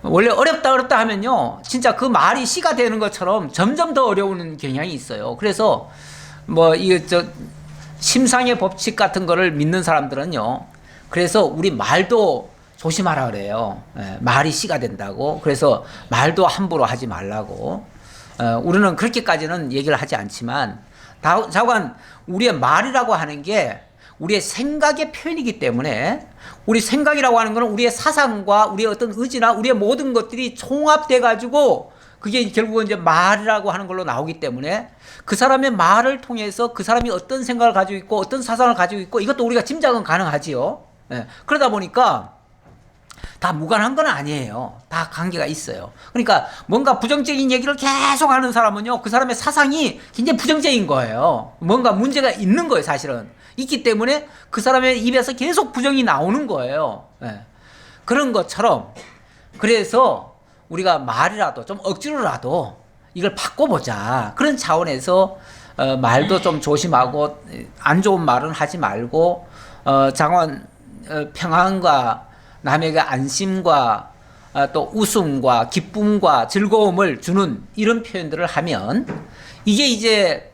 S1: 원래 어렵다 하면요, 진짜 그 말이 씨가 되는 것처럼 점점 더 어려운 경향이 있어요. 그래서 뭐 심상의 법칙 같은 거를 믿는 사람들은요, 그래서 우리 말도 조심하라 그래요. 말이 씨가 된다고. 그래서 말도 함부로 하지 말라고. 우리는 그렇게까지는 얘기를 하지 않지만, 자관 우리의 말이라고 하는 게 우리의 생각의 표현이기 때문에, 우리 생각이라고 하는 것은 우리의 사상과 우리의 어떤 의지나 우리의 모든 것들이 총합돼 가지고 그게 결국은 이제 말이라고 하는 걸로 나오기 때문에, 그 사람의 말을 통해서 그 사람이 어떤 생각을 가지고 있고 어떤 사상을 가지고 있고 이것도 우리가 짐작은 가능하지요. 그러다 보니까 다 무관한 건 아니에요. 다 관계가 있어요. 그러니까 뭔가 부정적인 얘기를 계속 하는 사람은요, 그 사람의 사상이 굉장히 부정적인 거예요. 뭔가 문제가 있는 거예요, 사실은. 있기 때문에 그 사람의 입에서 계속 부정이 나오는 거예요. 그런 것처럼, 그래서 우리가 말이라도 좀 억지로라도 이걸 바꿔보자. 그런 차원에서 말도 좀 조심하고 안 좋은 말은 하지 말고, 평안과 남에게 안심과 또 웃음과 기쁨과 즐거움을 주는 이런 표현들을 하면, 이게 이제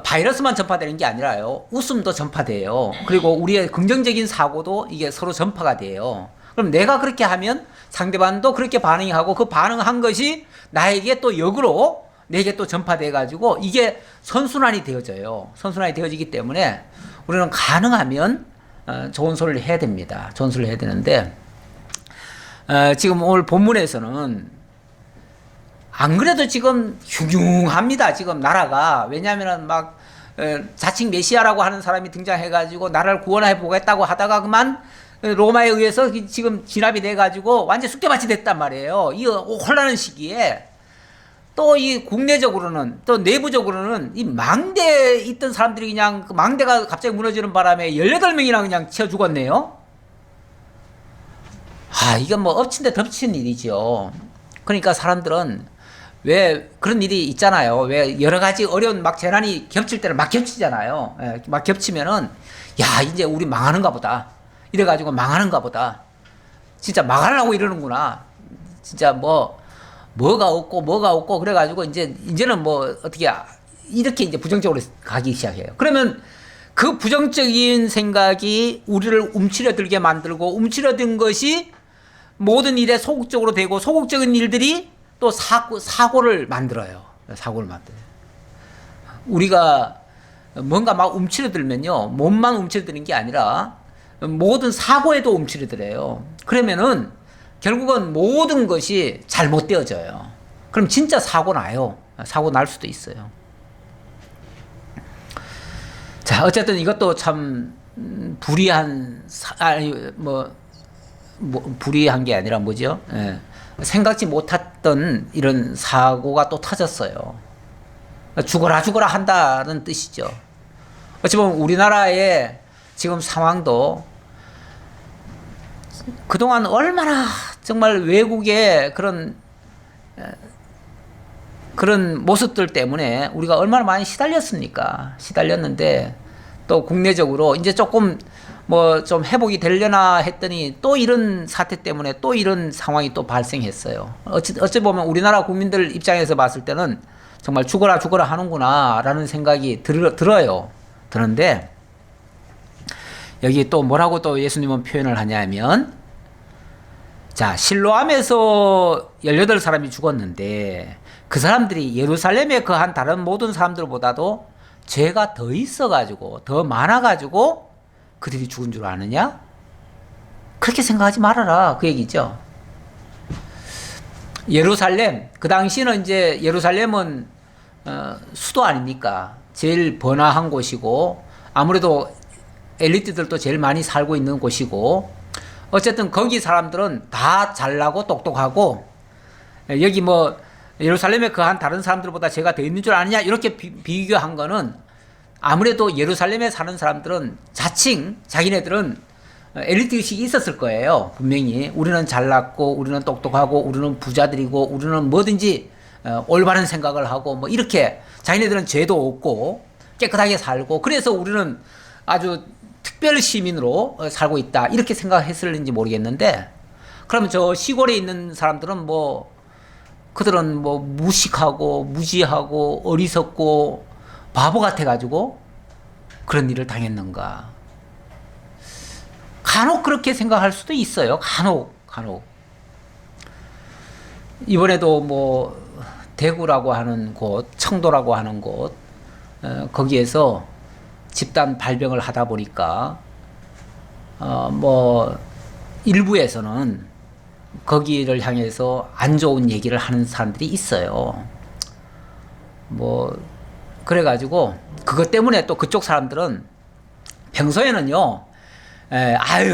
S1: 바이러스만 전파되는 게 아니라요, 웃음도 전파돼요. 그리고 우리의 긍정적인 사고도 이게 서로 전파가 돼요. 그럼 내가 그렇게 하면 상대방도 그렇게 반응하고, 그 반응한 것이 나에게 또 역으로 내게 또 전파돼 가지고 이게 선순환이 되어져요. 선순환이 되어지기 때문에 우리는 가능하면 좋은 소리를 해야 됩니다. 좋은 소리를 해야 되는데, 지금 오늘 본문에서는 안 그래도 지금 흉흉합니다. 지금 나라가. 왜냐하면 자칭 메시아라고 하는 사람이 등장해가지고 나라를 구원해 보겠다고 하다가 그만 로마에 의해서 지금 진압이 돼가지고 완전 숙대밭이 됐단 말이에요. 이 혼란한 시기에 또 이 국내적으로는 또 내부적으로는 이 망대에 있던 사람들이 그냥 그 망대가 갑자기 무너지는 바람에 18명이나 그냥 치어 죽었네요. 이건 뭐 엎친 데 덮친 일이죠. 그러니까 사람들은 왜 그런 일이 있잖아요. 왜 여러 가지 어려운 막 재난이 겹칠 때는 막 겹치잖아요. 막 겹치면은 이제 우리 망하는가 보다. 이래가지고 망하는가 보다. 진짜 망하려고 이러는구나. 진짜 뭐가 없고 그래가지고 이제는 뭐 어떻게 이렇게 이제 부정적으로 가기 시작해요. 그러면 그 부정적인 생각이 우리를 움츠려들게 만들고 움츠려든 것이 모든 일에 소극적으로 되고 소극적인 일들이 또 사고를 만들어요. 사고를 만들어요. 우리가 뭔가 막 움츠려들면요. 몸만 움츠려드는 게 아니라 모든 사고에도 움츠려들어요. 그러면은 결국은 모든 것이 잘못되어져요. 그럼 진짜 사고 나요. 사고 날 수도 있어요. 자, 어쨌든 이것도 참 불의한 불의한 게 아니라 뭐죠? 생각지 못했던 이런 사고가 또 터졌어요. 죽어라 한다는 뜻이죠. 어찌 보면 우리나라의 지금 상황도 그동안 얼마나 정말 외국의 그런 모습들 때문에 우리가 얼마나 많이 시달렸는데 또 국내적으로 이제 조금 좀 회복이 되려나 했더니 또 이런 사태 때문에 또 이런 상황이 또 발생했어요. 어찌 보면 우리나라 국민들 입장에서 봤을 때는 정말 죽어라 하는구나 라는 생각이 들어요. 드는데 여기 또 뭐라고 또 예수님은 표현을 하냐면, 자, 실로암에서 18사람이 죽었는데 그 사람들이 예루살렘에 거한 다른 모든 사람들보다도 죄가 더 있어가지고 더 많아가지고 그들이 죽은 줄 아느냐? 그렇게 생각하지 말아라, 그 얘기죠. 예루살렘, 그 당시는 이제 예루살렘은 수도 아닙니까? 제일 번화한 곳이고 아무래도 엘리트들도 제일 많이 살고 있는 곳이고, 어쨌든 거기 사람들은 다 잘나고 똑똑하고, 여기 예루살렘에 거한 다른 사람들보다 죄가 더 있는 줄 아느냐 이렇게 비교한 거는, 아무래도 예루살렘에 사는 사람들은 자칭 자기네들은 엘리트의식이 있었을 거예요. 분명히 우리는 잘났고 우리는 똑똑하고 우리는 부자들이고 우리는 뭐든지 올바른 생각을 하고 이렇게 자기네들은 죄도 없고 깨끗하게 살고, 그래서 우리는 아주 특별 시민으로 살고 있다 이렇게 생각했을는지 모르겠는데, 그러면 저 시골에 있는 사람들은 그들은 무식하고 무지하고 어리석고 바보 같아가지고 그런 일을 당했는가? 간혹 그렇게 생각할 수도 있어요. 간혹. 이번에도 대구라고 하는 곳, 청도라고 하는 곳, 거기에서 집단 발병을 하다 보니까 일부에서는 거기를 향해서 안 좋은 얘기를 하는 사람들이 있어요. 그래가지고 그것 때문에 또 그쪽 사람들은 평소에는요,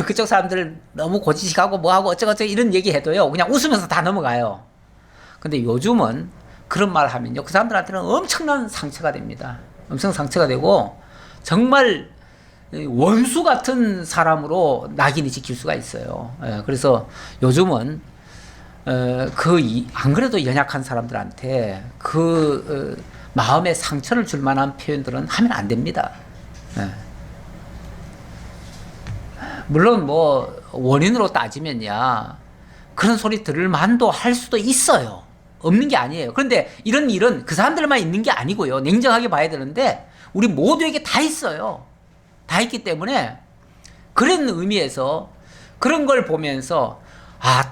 S1: 그쪽 사람들 너무 고지식하고 뭐하고 어쩌고저쩌고 이런 얘기 해도요 그냥 웃으면서 다 넘어가요. 근데 요즘은 그런 말 하면요 그 사람들한테는 엄청난 상처가 됩니다. 엄청 상처가 되고 정말 원수 같은 사람으로 낙인이 찍힐 수가 있어요. 그래서 요즘은 안 그래도 연약한 사람들한테 마음에 상처를 줄 만한 표현들은 하면 안 됩니다. 물론 원인으로 따지면야 그런 소리 들을 만도 할 수도 있어요. 없는 게 아니에요. 그런데 이런 일은 그 사람들만 있는 게 아니고요. 냉정하게 봐야 되는데 우리 모두에게 다 있어요. 다 있기 때문에 그런 의미에서 그런 걸 보면서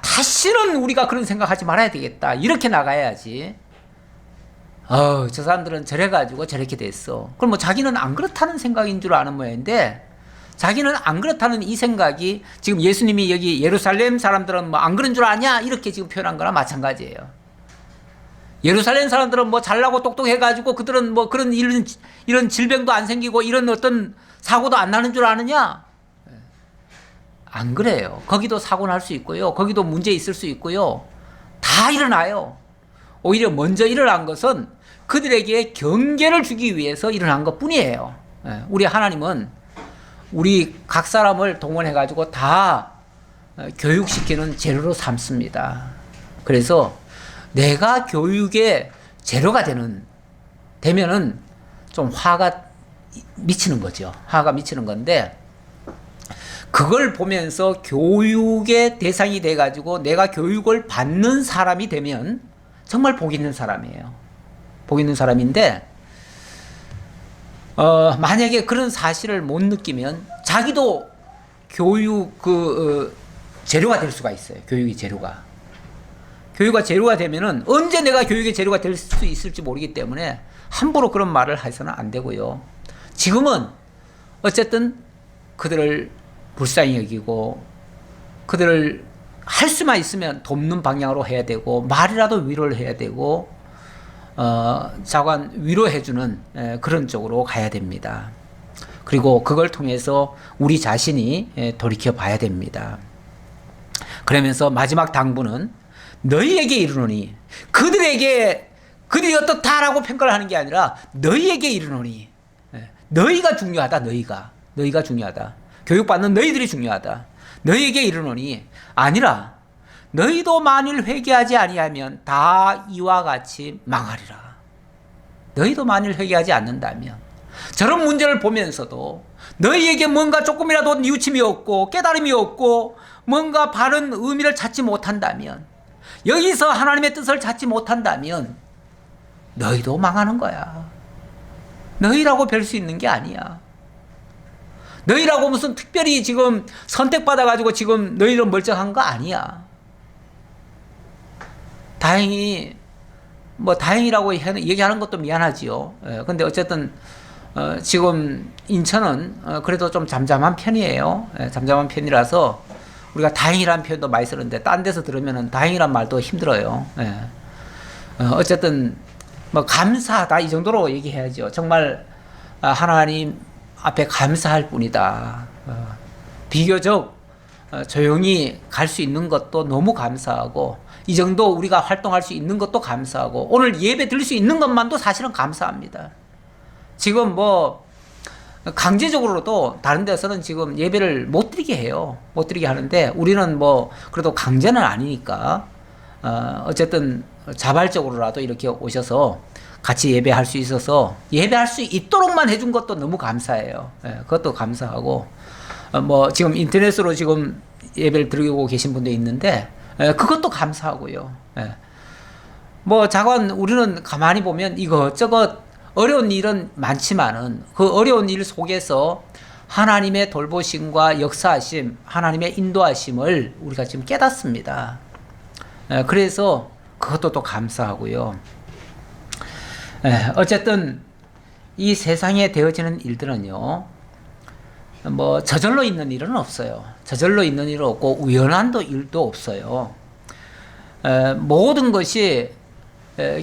S1: 다시는 우리가 그런 생각하지 말아야 되겠다. 이렇게 나가야지. 저 사람들은 저래가지고 저렇게 됐어. 그럼 자기는 안 그렇다는 생각인 줄 아는 모양인데, 자기는 안 그렇다는 이 생각이 지금 예수님이 여기 예루살렘 사람들은 안 그런 줄 아냐? 이렇게 지금 표현한 거랑 마찬가지예요. 예루살렘 사람들은 잘나고 똑똑해가지고 그들은 그런 이런 질병도 안 생기고 이런 어떤 사고도 안 나는 줄 아느냐? 안 그래요. 거기도 사고 날 수 있고요. 거기도 문제 있을 수 있고요. 다 일어나요. 오히려 먼저 일어난 것은 그들에게 경계를 주기 위해서 일어난 것 뿐이에요. 우리 하나님은 우리 각 사람을 동원해가지고 다 교육시키는 재료로 삼습니다. 그래서 내가 교육의 재료가 되면은 좀 화가 미치는 거죠. 화가 미치는 건데, 그걸 보면서 교육의 대상이 돼가지고 내가 교육을 받는 사람이 되면 정말 복 있는 사람이에요. 복 있는 사람인데, 만약에 그런 사실을 못 느끼면 자기도 교육 재료가 될 수가 있어요. 교육의 재료가. 교육가 재료가 되면은 언제 내가 교육의 재료가 될 수 있을지 모르기 때문에 함부로 그런 말을 해서는 안 되고요. 지금은 어쨌든 그들을 불쌍히 여기고 그들을 할 수만 있으면 돕는 방향으로 해야 되고, 말이라도 위로를 해야 되고, 자관 위로해주는 그런 쪽으로 가야 됩니다. 그리고 그걸 통해서 우리 자신이 돌이켜 봐야 됩니다. 그러면서 마지막 당부는 너희에게 이르노니, 그들이 어떻다라고 평가를 하는 게 아니라 너희에게 이르노니, 너희가 중요하다. 너희가 중요하다. 교육받는 너희들이 중요하다. 너희에게 이르노니 아니라 너희도 만일 회개하지 아니하면 다 이와 같이 망하리라. 너희도 만일 회개하지 않는다면, 저런 문제를 보면서도 너희에게 뭔가 조금이라도 뉘우침이 없고 깨달음이 없고 뭔가 바른 의미를 찾지 못한다면, 여기서 하나님의 뜻을 찾지 못한다면 너희도 망하는 거야. 너희라고 별 수 있는 게 아니야. 너희라고 무슨 특별히 지금 선택받아가지고 지금 너희는 멀쩡한 거 아니야. 다행이라고 얘기하는 것도 미안하지요. 근데 어쨌든, 지금 인천은 그래도 좀 잠잠한 편이에요. 잠잠한 편이라서 우리가 다행이라는 표현도 많이 쓰는데, 딴 데서 들으면은 다행이란 말도 힘들어요. 어쨌든, 감사하다. 이 정도로 얘기해야죠. 정말, 하나님 앞에 감사할 뿐이다. 비교적 조용히 갈 수 있는 것도 너무 감사하고, 이 정도 우리가 활동할 수 있는 것도 감사하고, 오늘 예배 드릴 수 있는 것만도 사실은 감사합니다. 지금 강제적으로도 다른 데서는 지금 예배를 못 드리게 해요. 못 드리게 하는데, 우리는 그래도 강제는 아니니까, 어쨌든 자발적으로라도 이렇게 오셔서 같이 예배할 수 있어서, 예배할 수 있도록만 해준 것도 너무 감사해요. 그것도 감사하고, 지금 인터넷으로 지금 예배를 드리고 계신 분도 있는데, 그것도 감사하고요. 자관, 우리는 가만히 보면 이것저것 어려운 일은 많지만은 그 어려운 일 속에서 하나님의 돌보심과 역사하심, 하나님의 인도하심을 우리가 지금 깨닫습니다. 그래서 그것도 또 감사하고요. 어쨌든 이 세상에 되어지는 일들은요, 저절로 있는 일은 없어요. 저절로 있는 일은 없고 우연한 일도 없어요. 모든 것이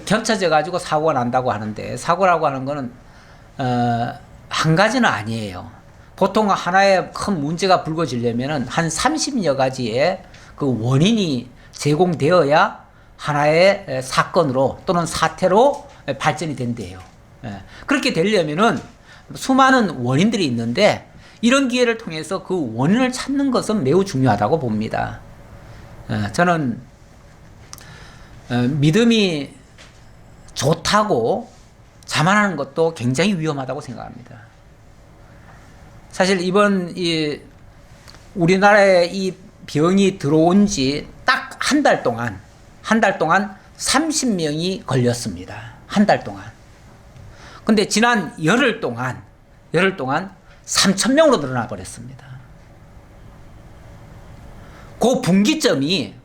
S1: 겹쳐져 가지고 사고가 난다고 하는데, 사고라고 하는 거는 한 가지는 아니에요. 보통 하나의 큰 문제가 불거지려면은 한 30여 가지의 그 원인이 제공되어야 하나의 사건으로 또는 사태로 발전이 된대요. 그렇게 되려면은 수많은 원인들이 있는데, 이런 기회를 통해서 그 원인을 찾는 것은 매우 중요하다고 봅니다. 저는 믿음이 좋다고 자만하는 것도 굉장히 위험하다고 생각합니다. 사실 이번 우리나라에 이 병이 들어온 지 딱 한 달 동안 30명이 걸렸습니다. 한 달 동안. 근데 지난 열흘 동안 3,000명으로 늘어나 버렸습니다. 그 분기점이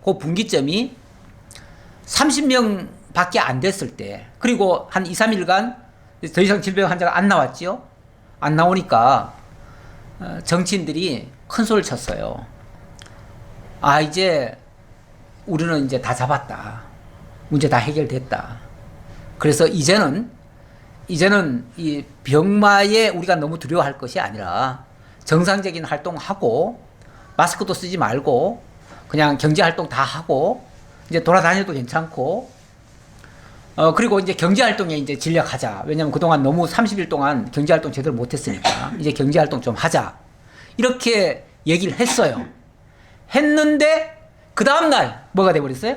S1: 30명 밖에 안 됐을 때, 그리고 한 2, 3일간 더 이상 질병 환자가 안 나왔지요? 안 나오니까 정치인들이 큰 소리를 쳤어요. 이제 우리는 이제 다 잡았다. 문제 다 해결됐다. 그래서 이제는 이 병마에 우리가 너무 두려워할 것이 아니라 정상적인 활동하고 마스크도 쓰지 말고 그냥 경제활동 다 하고 이제 돌아다녀도 괜찮고 그리고 이제 경제활동에 이제 진력하자. 왜냐면 그동안 너무 30일 동안 경제활동 제대로 못했으니까 이제 경제활동 좀 하자. 이렇게 얘기를 했어요. 했는데 그 다음날 뭐가 돼버렸어요?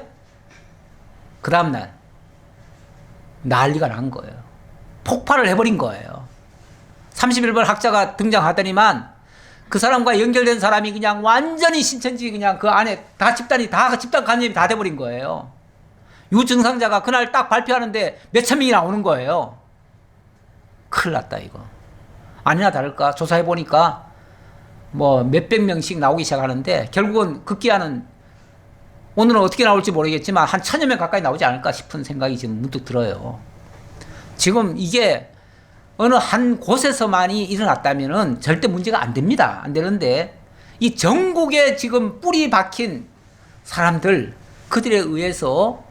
S1: 그 다음날 난리가 난 거예요. 폭발을 해버린 거예요. 31번 학자가 등장하더니만 그 사람과 연결된 사람이 그냥 완전히 신천지 그냥 그 안에 다 집단 감염이 다 돼버린 거예요. 유증상자가 그날 딱 발표하는데 몇천 명이 나오는 거예요. 큰일 났다 이거. 아니나 다를까 조사해보니까 뭐 몇백 명씩 나오기 시작하는데 결국은 급기야는 오늘은 어떻게 나올지 모르겠지만 한 1000여 명 가까이 나오지 않을까 싶은 생각이 지금 문득 들어요. 지금 이게 어느 한 곳에서만이 일어났다면은 절대 문제가 안 됩니다. 안 되는데 이 전국에 지금 뿌리 박힌 사람들 그들에 의해서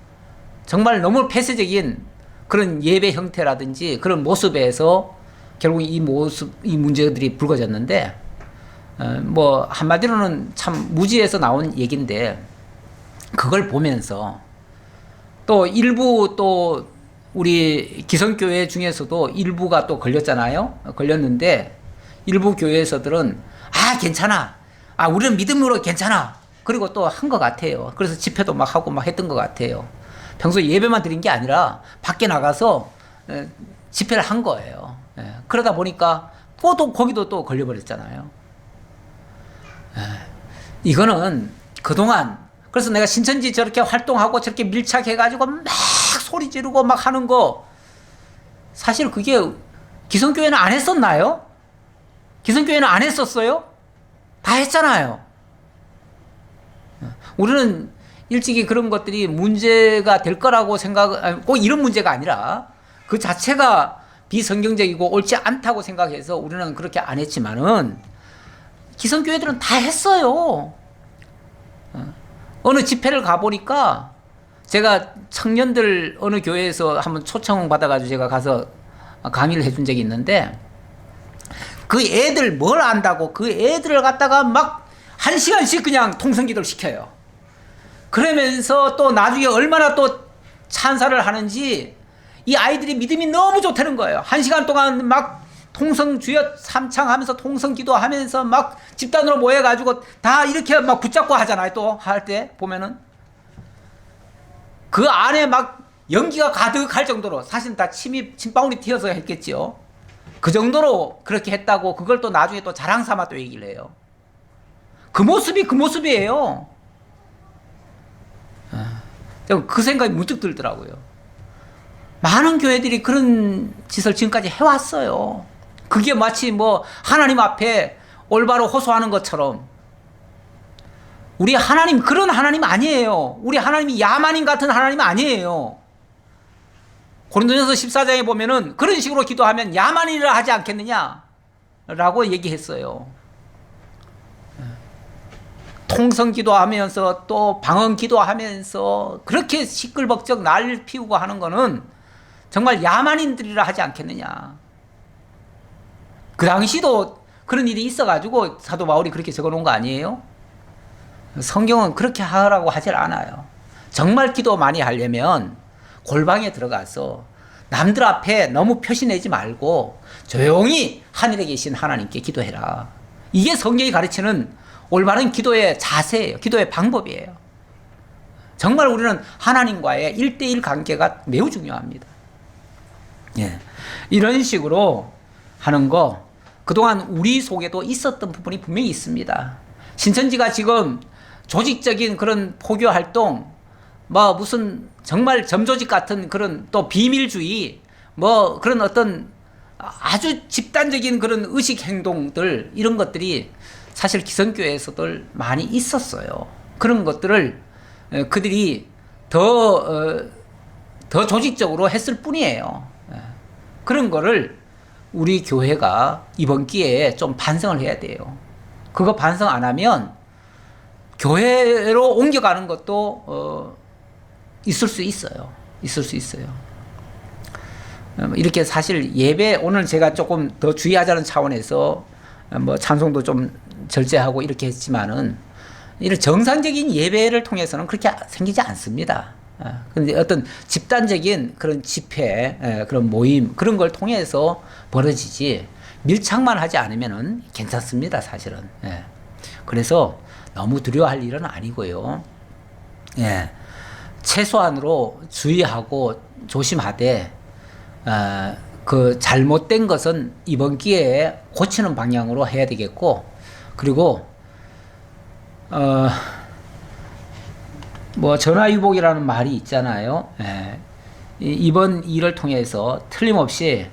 S1: 정말 너무 폐쇄적인 그런 예배 형태라든지 그런 모습에서 결국 이 문제들이 불거졌는데 뭐 한마디로는 참 무지에서 나온 얘기인데 그걸 보면서 또 일부 또 우리 기성교회 중에서도 일부가 또 걸렸잖아요. 걸렸는데 일부 교회에서들은 괜찮아. 우리는 믿음으로 괜찮아. 그리고 또 한 것 같아요. 그래서 집회도 막 하고 막 했던 것 같아요. 평소에 예배만 드린 게 아니라 밖에 나가서 집회를 한 거예요. 그러다 보니까 또 거기도 또 걸려버렸잖아요. 이거는 그동안 그래서 내가 신천지 저렇게 활동하고 저렇게 밀착해가지고 막 소리 지르고 막 하는 거 사실 그게 기성교회는 안 했었나요? 기성교회는 안 했었어요? 다 했잖아요. 우리는 일찍이 그런 것들이 문제가 될 거라고 꼭 이런 문제가 아니라 그 자체가 비성경적이고 옳지 않다고 생각해서 우리는 그렇게 안 했지만은 기성교회들은 다 했어요. 어느 집회를 가보니까 제가 청년들 어느 교회에서 한번 초청 받아가지고 제가 가서 강의를 해준 적이 있는데 그 애들 뭘 안다고 그 애들을 갖다가 막 1시간씩 그냥 통성기도를 시켜요. 그러면서 또 나중에 얼마나 또 찬사를 하는지 이 아이들이 믿음이 너무 좋다는 거예요. 1시간 동안 막 통성 주여 삼창하면서 통성 기도하면서 막 집단으로 모여가지고 다 이렇게 막 붙잡고 하잖아요. 또 할 때 보면은 그 안에 막 연기가 가득할 정도로 사실은 다 침방울이 튀어서 했겠죠. 그 정도로 그렇게 했다고 그걸 또 나중에 또 자랑 삼아 또 얘기를 해요. 그 모습이 그 모습이에요. 그 생각이 문득 들더라고요. 많은 교회들이 그런 짓을 지금까지 해왔어요. 그게 마치 뭐 하나님 앞에 올바로 호소하는 것처럼 우리 하나님 그런 하나님 아니에요. 우리 하나님이 야만인 같은 하나님 아니에요. 고린도전서 14장에 보면은 그런 식으로 기도하면 야만이라 하지 않겠느냐라고 얘기했어요. 통성 기도하면서 또 방언 기도하면서 그렇게 시끌벅적 날 피우고 하는 거는 정말 야만인들이라 하지 않겠느냐. 그 당시도 그런 일이 있어가지고 사도 바울이 그렇게 적어놓은 거 아니에요? 성경은 그렇게 하라고 하질 않아요. 정말 기도 많이 하려면 골방에 들어가서 남들 앞에 너무 표시내지 말고 조용히 하늘에 계신 하나님께 기도해라. 이게 성경이 가르치는 올바른 기도의 자세예요. 기도의 방법이에요. 정말 우리는 하나님과의 1대1 관계가 매우 중요합니다. 예. 이런 식으로 하는 거 그동안 우리 속에도 있었던 부분이 분명히 있습니다. 신천지가 지금 조직적인 그런 포교 활동, 뭐 무슨 정말 점조직 같은 그런 또 비밀주의, 뭐 그런 어떤 아주 집단적인 그런 의식 행동들 이런 것들이 사실 기성교회에서들 많이 있었어요. 그런 것들을 그들이 더 조직적으로 했을 뿐이에요. 그런 거를 우리 교회가 이번 기회에 좀 반성을 해야 돼요. 그거 반성 안 하면 교회로 옮겨가는 것도 있을 수 있어요. 있을 수 있어요. 이렇게 사실 예배 오늘 제가 조금 더 주의하자는 차원에서 뭐 찬송도 좀 절제하고 이렇게 했지만은 이런 정상적인 예배를 통해서는 그렇게 생기지 않습니다. 근데 어떤 집단적인 그런 집회, 그런 모임, 그런 걸 통해서 벌어지지, 밀착만 하지 않으면은 괜찮습니다, 사실은. 그래서 너무 두려워할 일은 아니고요. 최소한으로 주의하고 조심하되, 그 잘못된 것은 이번 기회에 고치는 방향으로 해야 되겠고, 그리고, 뭐 전화위복이라는 말이 있잖아요. 이번 일을 통해서 틀림없이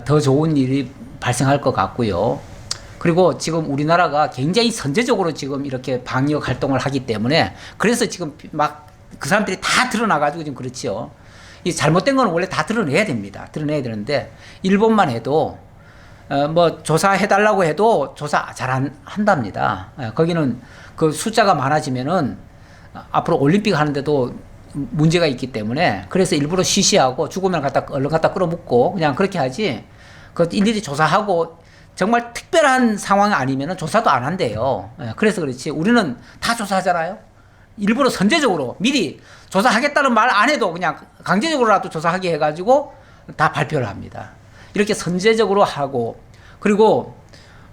S1: 더 좋은 일이 발생할 것 같고요. 그리고 지금 우리나라가 굉장히 선제적으로 지금 이렇게 방역 활동을 하기 때문에, 그래서 지금 막 그 사람들이 다 드러나가지고 지금 그렇지요. 이 잘못된 건 원래 다 드러내야 됩니다. 드러내야 되는데, 일본만 해도 뭐 조사해달라고 해도 조사 잘 안 한답니다. 거기는 그 숫자가 많아지면은 앞으로 올림픽 하는데도 문제가 있기 때문에, 그래서 일부러 시시하고 죽으면 얼른 갖다 끌어묻고 그냥 그렇게 하지, 그 일일이 조사하고 정말 특별한 상황 아니면은 조사도 안 한대요. 그래서 그렇지, 우리는 다 조사하잖아요. 일부러 선제적으로 미리 조사하겠다는 말 안 해도 그냥 강제적으로라도 조사하게 해가지고 다 발표를 합니다. 이렇게 선제적으로 하고, 그리고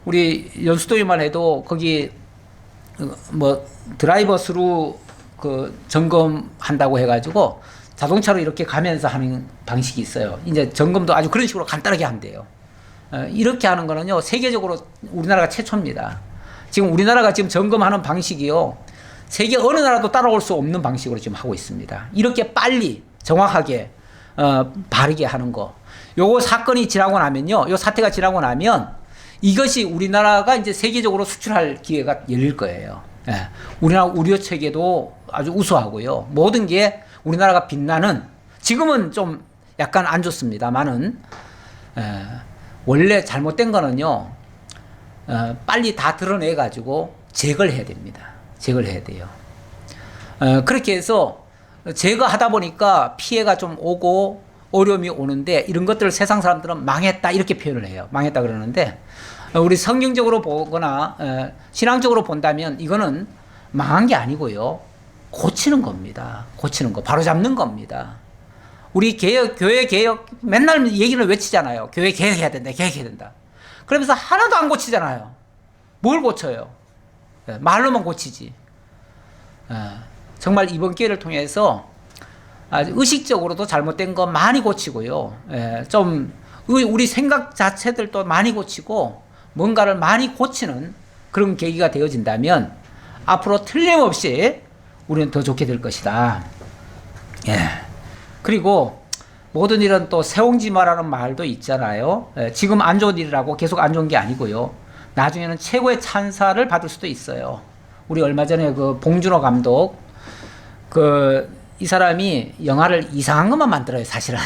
S1: 우리 연수도에만 해도 거기 뭐 드라이버 스루 그 점검한다고 해가지고 자동차로 이렇게 가면서 하는 방식이 있어요. 이제 점검도 아주 그런 식으로 간단하게 한대요. 이렇게 하는 거는요, 세계적으로 우리나라가 최초입니다. 지금 우리나라가 지금 점검하는 방식이요, 세계 어느 나라도 따라올 수 없는 방식으로 지금 하고 있습니다. 이렇게 빨리 정확하게 바르게 하는 거. 요거 사건이 지나고 나면요, 요 사태가 지나고 나면 이것이 우리나라가 이제 세계적으로 수출할 기회가 열릴 거예요. 우리나라 의료 체계도 아주 우수하고요. 모든 게 우리나라가 빛나는, 지금은 좀 약간 안 좋습니다만은, 원래 잘못된 거는요, 빨리 다 드러내가지고 제거를 해야 됩니다. 제거를 해야 돼요. 그렇게 해서 제거하다 보니까 피해가 좀 오고 어려움이 오는데, 이런 것들을 세상 사람들은 망했다 이렇게 표현을 해요. 망했다 그러는데, 우리 성경적으로 보거나 신앙적으로 본다면 이거는 망한 게 아니고요, 고치는 겁니다. 고치는 거, 바로잡는 겁니다. 우리 개혁, 교회 개혁 맨날 얘기를 외치잖아요. 교회 개혁해야 된다, 개혁해야 된다. 그러면서 하나도 안 고치잖아요. 뭘 고쳐요? 말로만 고치지. 정말 이번 기회를 통해서 아주 의식적으로도 잘못된 거 많이 고치고요. 좀 우리 생각 자체들도 많이 고치고 뭔가를 많이 고치는 그런 계기가 되어진다면 앞으로 틀림없이 우리는 더 좋게 될 것이다. 그리고 모든 일은 또 세옹지마라는 말도 있잖아요. 지금 안 좋은 일이라고 계속 안 좋은 게 아니고요, 나중에는 최고의 찬사를 받을 수도 있어요. 우리 얼마 전에 그 봉준호 감독, 이 사람이 영화를 이상한 것만 만들어요, 사실은.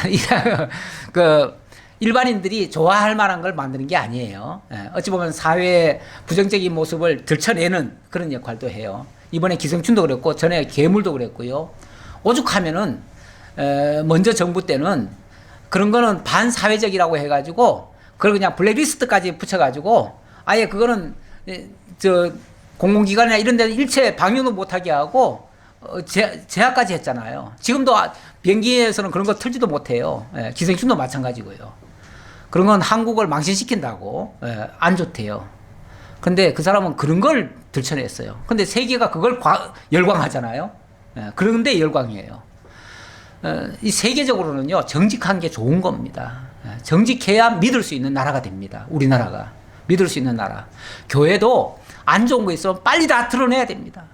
S1: 그 일반인들이 좋아할 만한 걸 만드는 게 아니에요. 어찌 보면 사회의 부정적인 모습을 들춰내는 그런 역할도 해요. 이번에 기생충도 그랬고, 전에 괴물도 그랬고요. 오죽하면은 먼저 정부 때는 그런 거는 반사회적이라고 해가지고 그걸 그냥 블랙리스트까지 붙여가지고 아예 그거는 저 공공기관이나 이런 데는 일체 방영도 못하게 하고 제한까지 했잖아요. 지금도 비행기에서는 그런 거 틀지도 못해요. 기생충도 마찬가지고요. 그런 건 한국을 망신시킨다고 안 좋대요. 근데 그 사람은 그런 걸 들춰냈어요. 근데 세계가 그걸 열광하잖아요. 그런데 열광이에요. 이 세계적으로는요, 정직한 게 좋은 겁니다. 정직해야 믿을 수 있는 나라가 됩니다. 우리나라가 믿을 수 있는 나라. 교회도 안 좋은 거 있으면 빨리 다 드러내야 됩니다.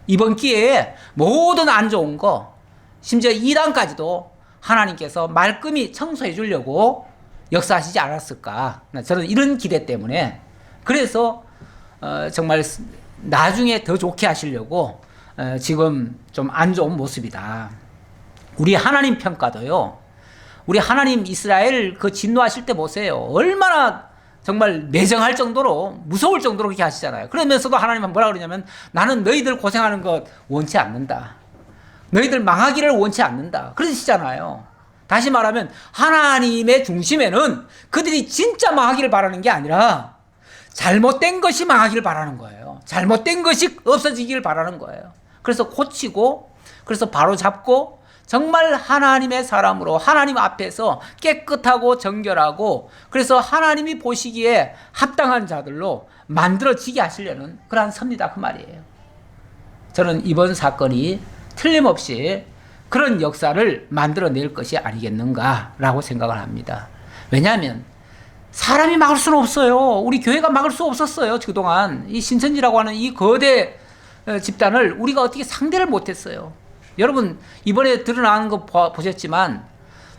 S1: 이번 기회에 모든 안 좋은 거, 심지어 이단까지도 하나님께서 말끔히 청소해 주려고 역사하시지 않았을까. 저는 이런 기대 때문에, 그래서 정말 나중에 더 좋게 하시려고 지금 좀 안 좋은 모습이다. 우리 하나님 평가도요, 우리 하나님 이스라엘 그 진노하실 때 보세요. 얼마나 정말 매정할 정도로, 무서울 정도로 그렇게 하시잖아요. 그러면서도 하나님은 뭐라 그러냐면, 나는 너희들 고생하는 것 원치 않는다. 너희들 망하기를 원치 않는다. 그러시잖아요. 다시 말하면 하나님의 중심에는 그들이 진짜 망하기를 바라는 게 아니라 잘못된 것이 망하길 바라는 거예요. 잘못된 것이 없어지길 바라는 거예요. 그래서 고치고, 그래서 바로 잡고, 정말 하나님의 사람으로 하나님 앞에서 깨끗하고 정결하고, 그래서 하나님이 보시기에 합당한 자들로 만들어지게 하시려는 그러한 섭니다, 그 말이에요. 저는 이번 사건이 틀림없이 그런 역사를 만들어낼 것이 아니겠는가라고 생각을 합니다. 왜냐하면 사람이 막을 수는 없어요. 우리 교회가 막을 수 없었어요. 그동안 이 신천지라고 하는 이 거대 집단을 우리가 어떻게 상대를 못했어요. 여러분 이번에 드러나는 거 보셨지만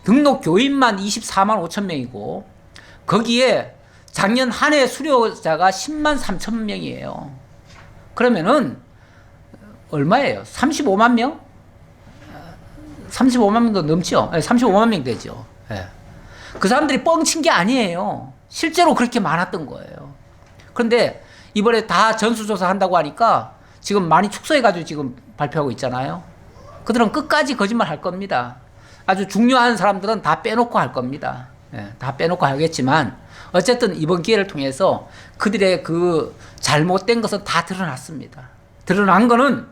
S1: 등록 교인만 24만 5천 명이고 거기에 작년 한 해 수료자가 10만 3천 명이에요. 그러면은 얼마예요? 35만 명? 35만 명도 넘죠? 35만 명 되죠. 그 사람들이 뻥친 게 아니에요. 실제로 그렇게 많았던 거예요. 그런데 이번에 다 전수조사 한다고 하니까 지금 많이 축소해가지고 지금 발표하고 있잖아요. 그들은 끝까지 거짓말 할 겁니다. 아주 중요한 사람들은 다 빼놓고 할 겁니다. 다 빼놓고 하겠지만 어쨌든 이번 기회를 통해서 그들의 그 잘못된 것은 다 드러났습니다. 드러난 거는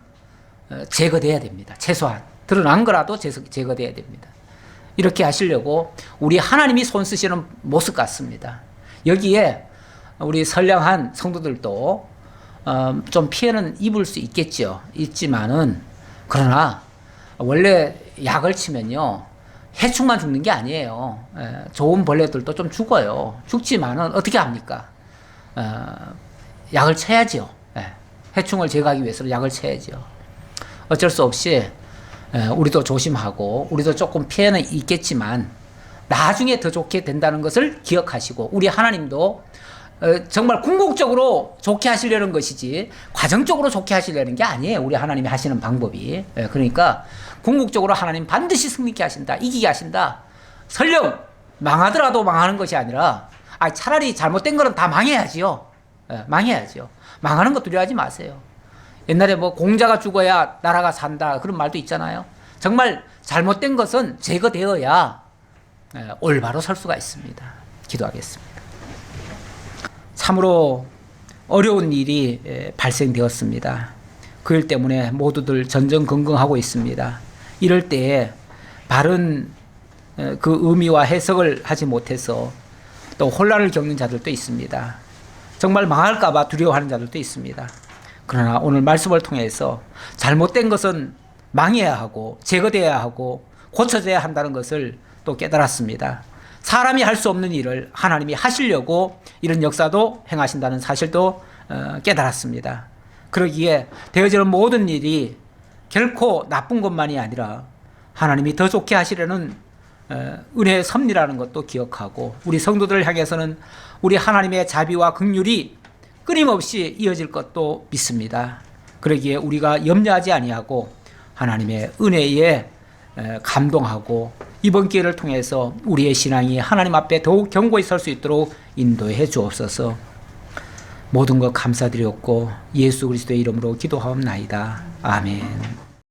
S1: 제거돼야 됩니다. 최소한 드러난 거라도 제거돼야 됩니다. 이렇게 하시려고 우리 하나님이 손 쓰시는 모습 같습니다. 여기에 우리 선량한 성도들도 좀 피해는 입을 수 있지만은 그러나 원래 약을 치면요 해충만 죽는 게 아니에요. 좋은 벌레들도 좀 죽어요. 죽지만은 어떻게 합니까? 약을 쳐야죠. 해충을 제거하기 위해서는 약을 쳐야죠. 어쩔 수 없이 우리도 조심하고 우리도 조금 피해는 있겠지만 나중에 더 좋게 된다는 것을 기억하시고 우리 하나님도 정말 궁극적으로 좋게 하시려는 것이지 과정적으로 좋게 하시려는 게 아니에요. 우리 하나님이 하시는 방법이. 그러니까 궁극적으로 하나님 반드시 승리케 하신다. 이기게 하신다. 설령 망하더라도 망하는 것이 아니라 차라리 잘못된 거는 다 망해야지요. 망해야죠. 망하는 거 두려워하지 마세요. 옛날에 뭐 공자가 죽어야 나라가 산다 그런 말도 있잖아요. 정말 잘못된 것은 제거되어야 올바로 설 수가 있습니다. 기도하겠습니다. 참으로 어려운 일이 발생되었습니다. 그 일 때문에 모두들 전전긍긍하고 있습니다. 이럴 때에 바른 그 의미와 해석을 하지 못해서 또 혼란을 겪는 자들도 있습니다. 정말 망할까 봐 두려워하는 자들도 있습니다. 그러나 오늘 말씀을 통해서 잘못된 것은 망해야 하고 제거돼야 하고 고쳐져야 한다는 것을 또 깨달았습니다. 사람이 할 수 없는 일을 하나님이 하시려고 이런 역사도 행하신다는 사실도 깨달았습니다. 그러기에 되어지는 모든 일이 결코 나쁜 것만이 아니라 하나님이 더 좋게 하시려는 은혜의 섭리라는 것도 기억하고 우리 성도들을 향해서는 우리 하나님의 자비와 긍휼이 끊임없이 이어질 것도 믿습니다. 그러기에 우리가 염려하지 아니하고 하나님의 은혜에 감동하고 이번 기회를 통해서 우리의 신앙이 하나님 앞에 더욱 견고히 설 수 있도록 인도해 주옵소서. 모든 것 감사드렸고 예수 그리스도의 이름으로 기도하옵나이다. 아멘.